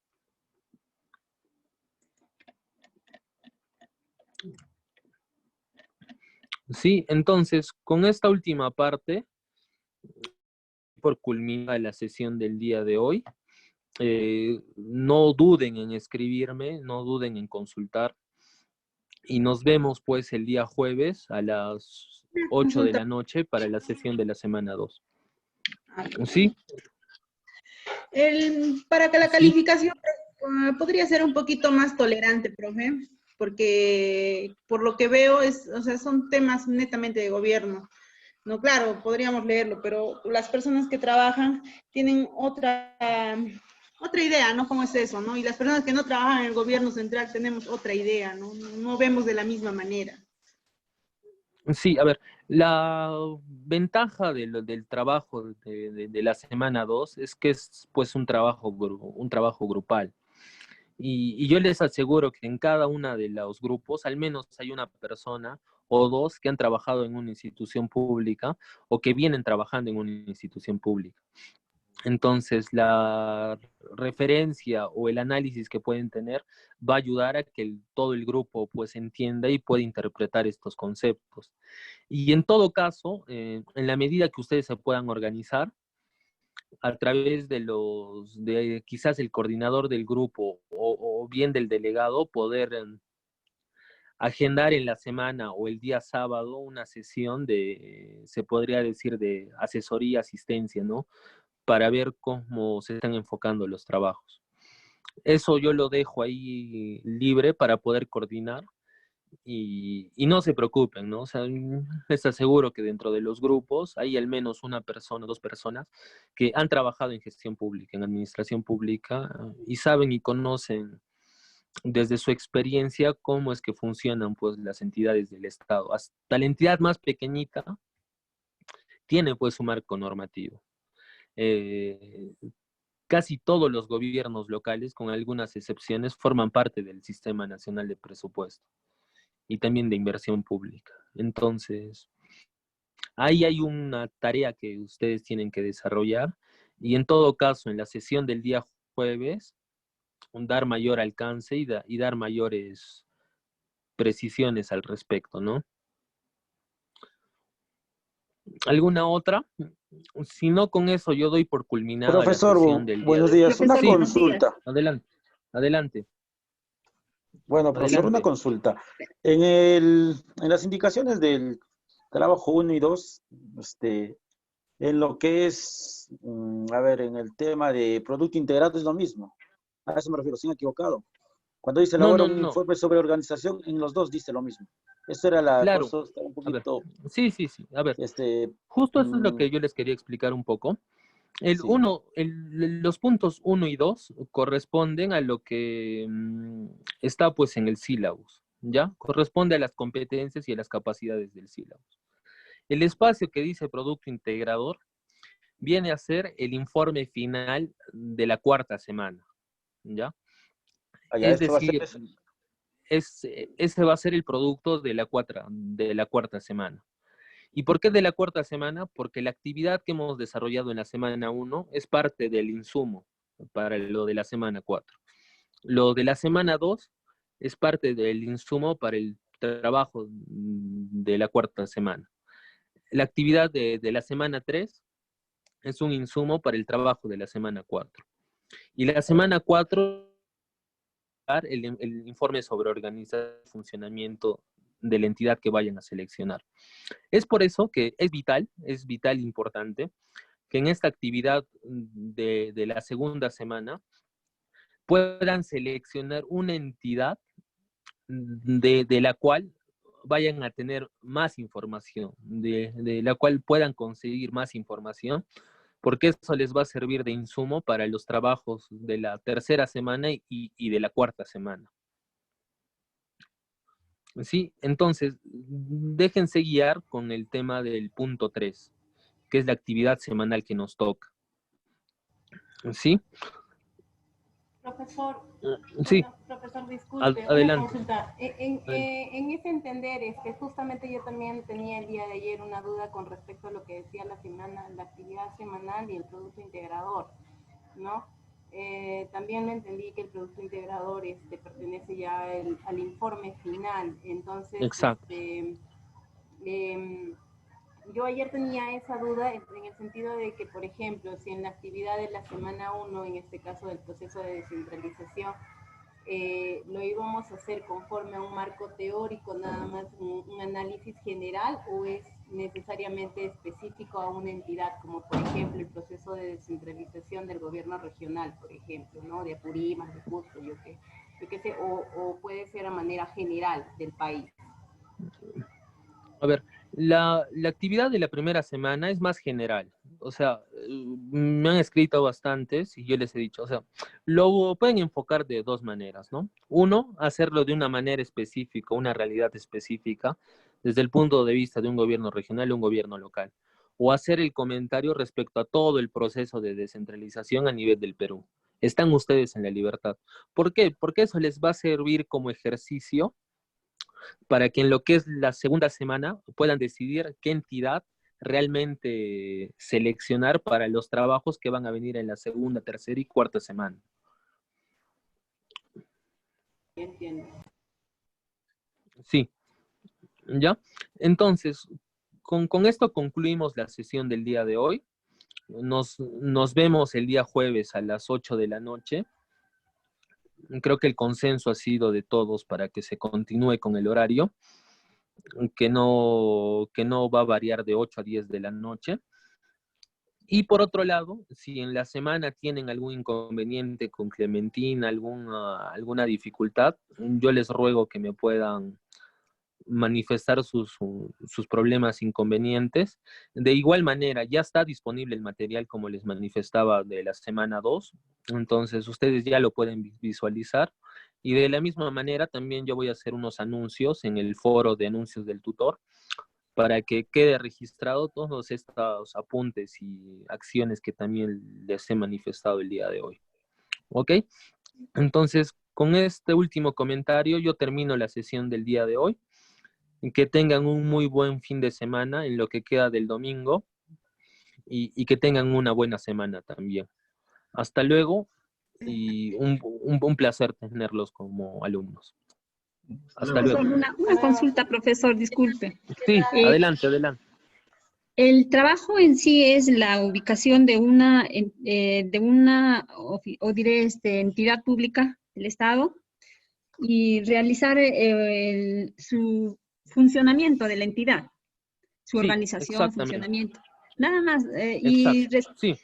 Sí, entonces, con esta última parte, por culminar la sesión del día de hoy, no duden en escribirme, no duden en consultar, y nos vemos pues el día jueves a las 8 de la noche para la sesión de la semana 2. ¿Sí? Para que la calificación podría ser un poquito más tolerante, profe, porque por lo que veo son temas netamente de gobierno. No, claro, podríamos leerlo, pero las personas que trabajan tienen otra idea, ¿no? ¿Cómo es eso, no? Y las personas que no trabajan en el gobierno central tenemos otra idea, ¿no? No vemos de la misma manera. Sí, a ver, la ventaja del trabajo de la semana 2 es que es pues un trabajo grupal. Y yo les aseguro que en cada uno de los grupos al menos hay una persona o dos que han trabajado en una institución pública o que vienen trabajando en una institución pública. Entonces, la referencia o el análisis que pueden tener va a ayudar a que todo el grupo pues entienda y pueda interpretar estos conceptos. Y en todo caso, en la medida que ustedes se puedan organizar, a través de quizás el coordinador del grupo o bien del delegado, poder agendar en la semana o el día sábado una sesión se podría decir, de asesoría, asistencia, ¿no? Para ver cómo se están enfocando los trabajos. Eso yo lo dejo ahí libre para poder coordinar y no se preocupen, ¿no? O sea, les aseguro que dentro de los grupos hay al menos una persona, dos personas que han trabajado en gestión pública, en administración pública y saben y conocen desde su experiencia cómo es que funcionan pues las entidades del Estado. Hasta la entidad más pequeñita tiene pues su marco normativo. casi todos los gobiernos locales, con algunas excepciones, forman parte del Sistema Nacional de Presupuesto y también de inversión pública. Entonces, ahí hay una tarea que ustedes tienen que desarrollar y en todo caso, en la sesión del día jueves, dar mayor alcance y dar mayores precisiones al respecto, ¿no? ¿Alguna otra? Si no, con eso yo doy por culminada Profesor, la sesión del día buenos de hoy. días. Una Sí, consulta. adelante, adelante. Bueno, profesor, una Adelante. consulta. En las indicaciones del trabajo 1 y 2, en lo que es, a ver, en el tema de producto integrado es lo mismo. A eso me refiero, sin equivocado. Cuando dice elabora un No. informe sobre organización, en los dos dice lo mismo. Eso era la Claro. cosa, estaba un A ver, poquito... sí. A ver, justo eso es lo mm, que yo les quería explicar un poco. sí. Los puntos 1 y 2 corresponden a lo que está pues en el sílabus, ¿ya? Corresponde a las competencias y a las capacidades del sílabus. El espacio que dice producto integrador viene a ser el informe final de la 4ª semana, ¿ya? Allá, Es esto va a ser decir, eso. ese va a ser el producto de la 4ª semana. ¿Y por qué de la 4ª semana? Porque la actividad que hemos desarrollado en la semana 1 es parte del insumo para lo de la semana 4. Lo de la semana 2 es parte del insumo para el trabajo de la 4ª semana. La actividad de la semana 3 es un insumo para el trabajo de la semana 4. Y la semana 4 el informe sobre organización y funcionamiento de la entidad que vayan a seleccionar. Es por eso que es vital, importante, que en esta actividad de la 2ª semana puedan seleccionar una entidad de la cual vayan a tener más información, de la cual puedan conseguir más información, porque eso les va a servir de insumo para los trabajos de la 3ª semana y de la 4ª semana. ¿Sí? Entonces, déjense guiar con el tema del punto 3, que es la actividad semanal que nos toca. ¿Sí? Profesor, Sí. profesor, disculpe, Adelante. una consulta. En ese entender, justamente yo también tenía el día de ayer una duda con respecto a lo que decía la actividad semanal y el producto integrador, ¿no? También me entendí que el producto integrador pertenece ya al informe final. Entonces, Exacto. yo ayer tenía esa duda en el sentido de que, por ejemplo, si en la actividad de la semana 1, en este caso del proceso de descentralización, lo íbamos a hacer conforme a un marco teórico, nada más un análisis general, o es necesariamente específico a una entidad, como por ejemplo el proceso de descentralización del gobierno regional, por ejemplo, ¿no? De Apurímac, de Cusco, yo qué sé, o puede ser a manera general del país. A ver, la actividad de la primera semana es más general. O sea, me han escrito bastantes y yo les he dicho, o sea, lo pueden enfocar de dos maneras, ¿no? Uno, hacerlo de una manera específica, una realidad específica, desde el punto de vista de un gobierno regional o un gobierno local. O hacer el comentario respecto a todo el proceso de descentralización a nivel del Perú. Están ustedes en la libertad. ¿Por qué? Porque eso les va a servir como ejercicio para que en lo que es la segunda semana puedan decidir qué entidad realmente seleccionar para los trabajos que van a venir en la segunda, tercera y cuarta semana. Entiendo. Sí, ¿ya? Entonces, con esto concluimos la sesión del día de hoy. Nos vemos el día jueves a las 8 de la noche. Creo que el consenso ha sido de todos para que se continúe con el horario, que no va a variar de 8 a 10 de la noche. Y por otro lado, si en la semana tienen algún inconveniente con Clementina, alguna dificultad, yo les ruego que me puedan manifestar sus problemas inconvenientes. De igual manera, ya está disponible el material como les manifestaba de la semana 2, entonces ustedes ya lo pueden visualizar. Y de la misma manera también yo voy a hacer unos anuncios en el foro de anuncios del tutor para que quede registrado todos estos apuntes y acciones que también les he manifestado el día de hoy. ¿Ok? Entonces, con este último comentario, yo termino la sesión del día de hoy. Que tengan un muy buen fin de semana en lo que queda del domingo y que tengan una buena semana también. Hasta luego y un placer tenerlos como alumnos. Hasta luego. Profesor, una consulta, profesor, disculpe. Sí, adelante, adelante. El trabajo en sí es la ubicación de una, o diré, entidad pública del Estado y realizar su funcionamiento de la entidad, su Sí, organización, exactamente. funcionamiento. Nada más. Sí.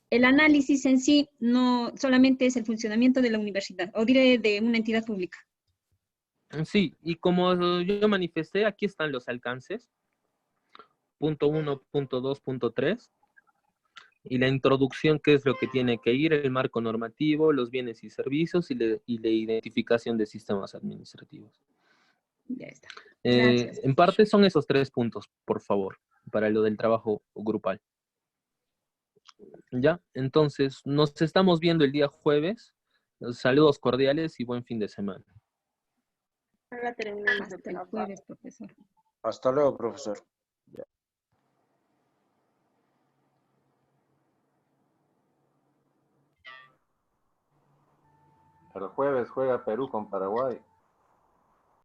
El análisis en sí no solamente es el funcionamiento de la universidad, o diré de una entidad pública. Sí, y como yo manifesté, aquí están los alcances. Punto 1, punto 2, punto 3. Y la introducción, qué es lo que tiene que ir, el marco normativo, los bienes y servicios y la identificación de sistemas administrativos. Ya está. Gracias. En parte son esos 3 puntos, por favor, para lo del trabajo grupal. ¿Ya? Entonces, nos estamos viendo el día jueves. Saludos cordiales y buen fin de semana. Hasta el jueves, profesor. Hasta luego, profesor. El jueves juega Perú con Paraguay.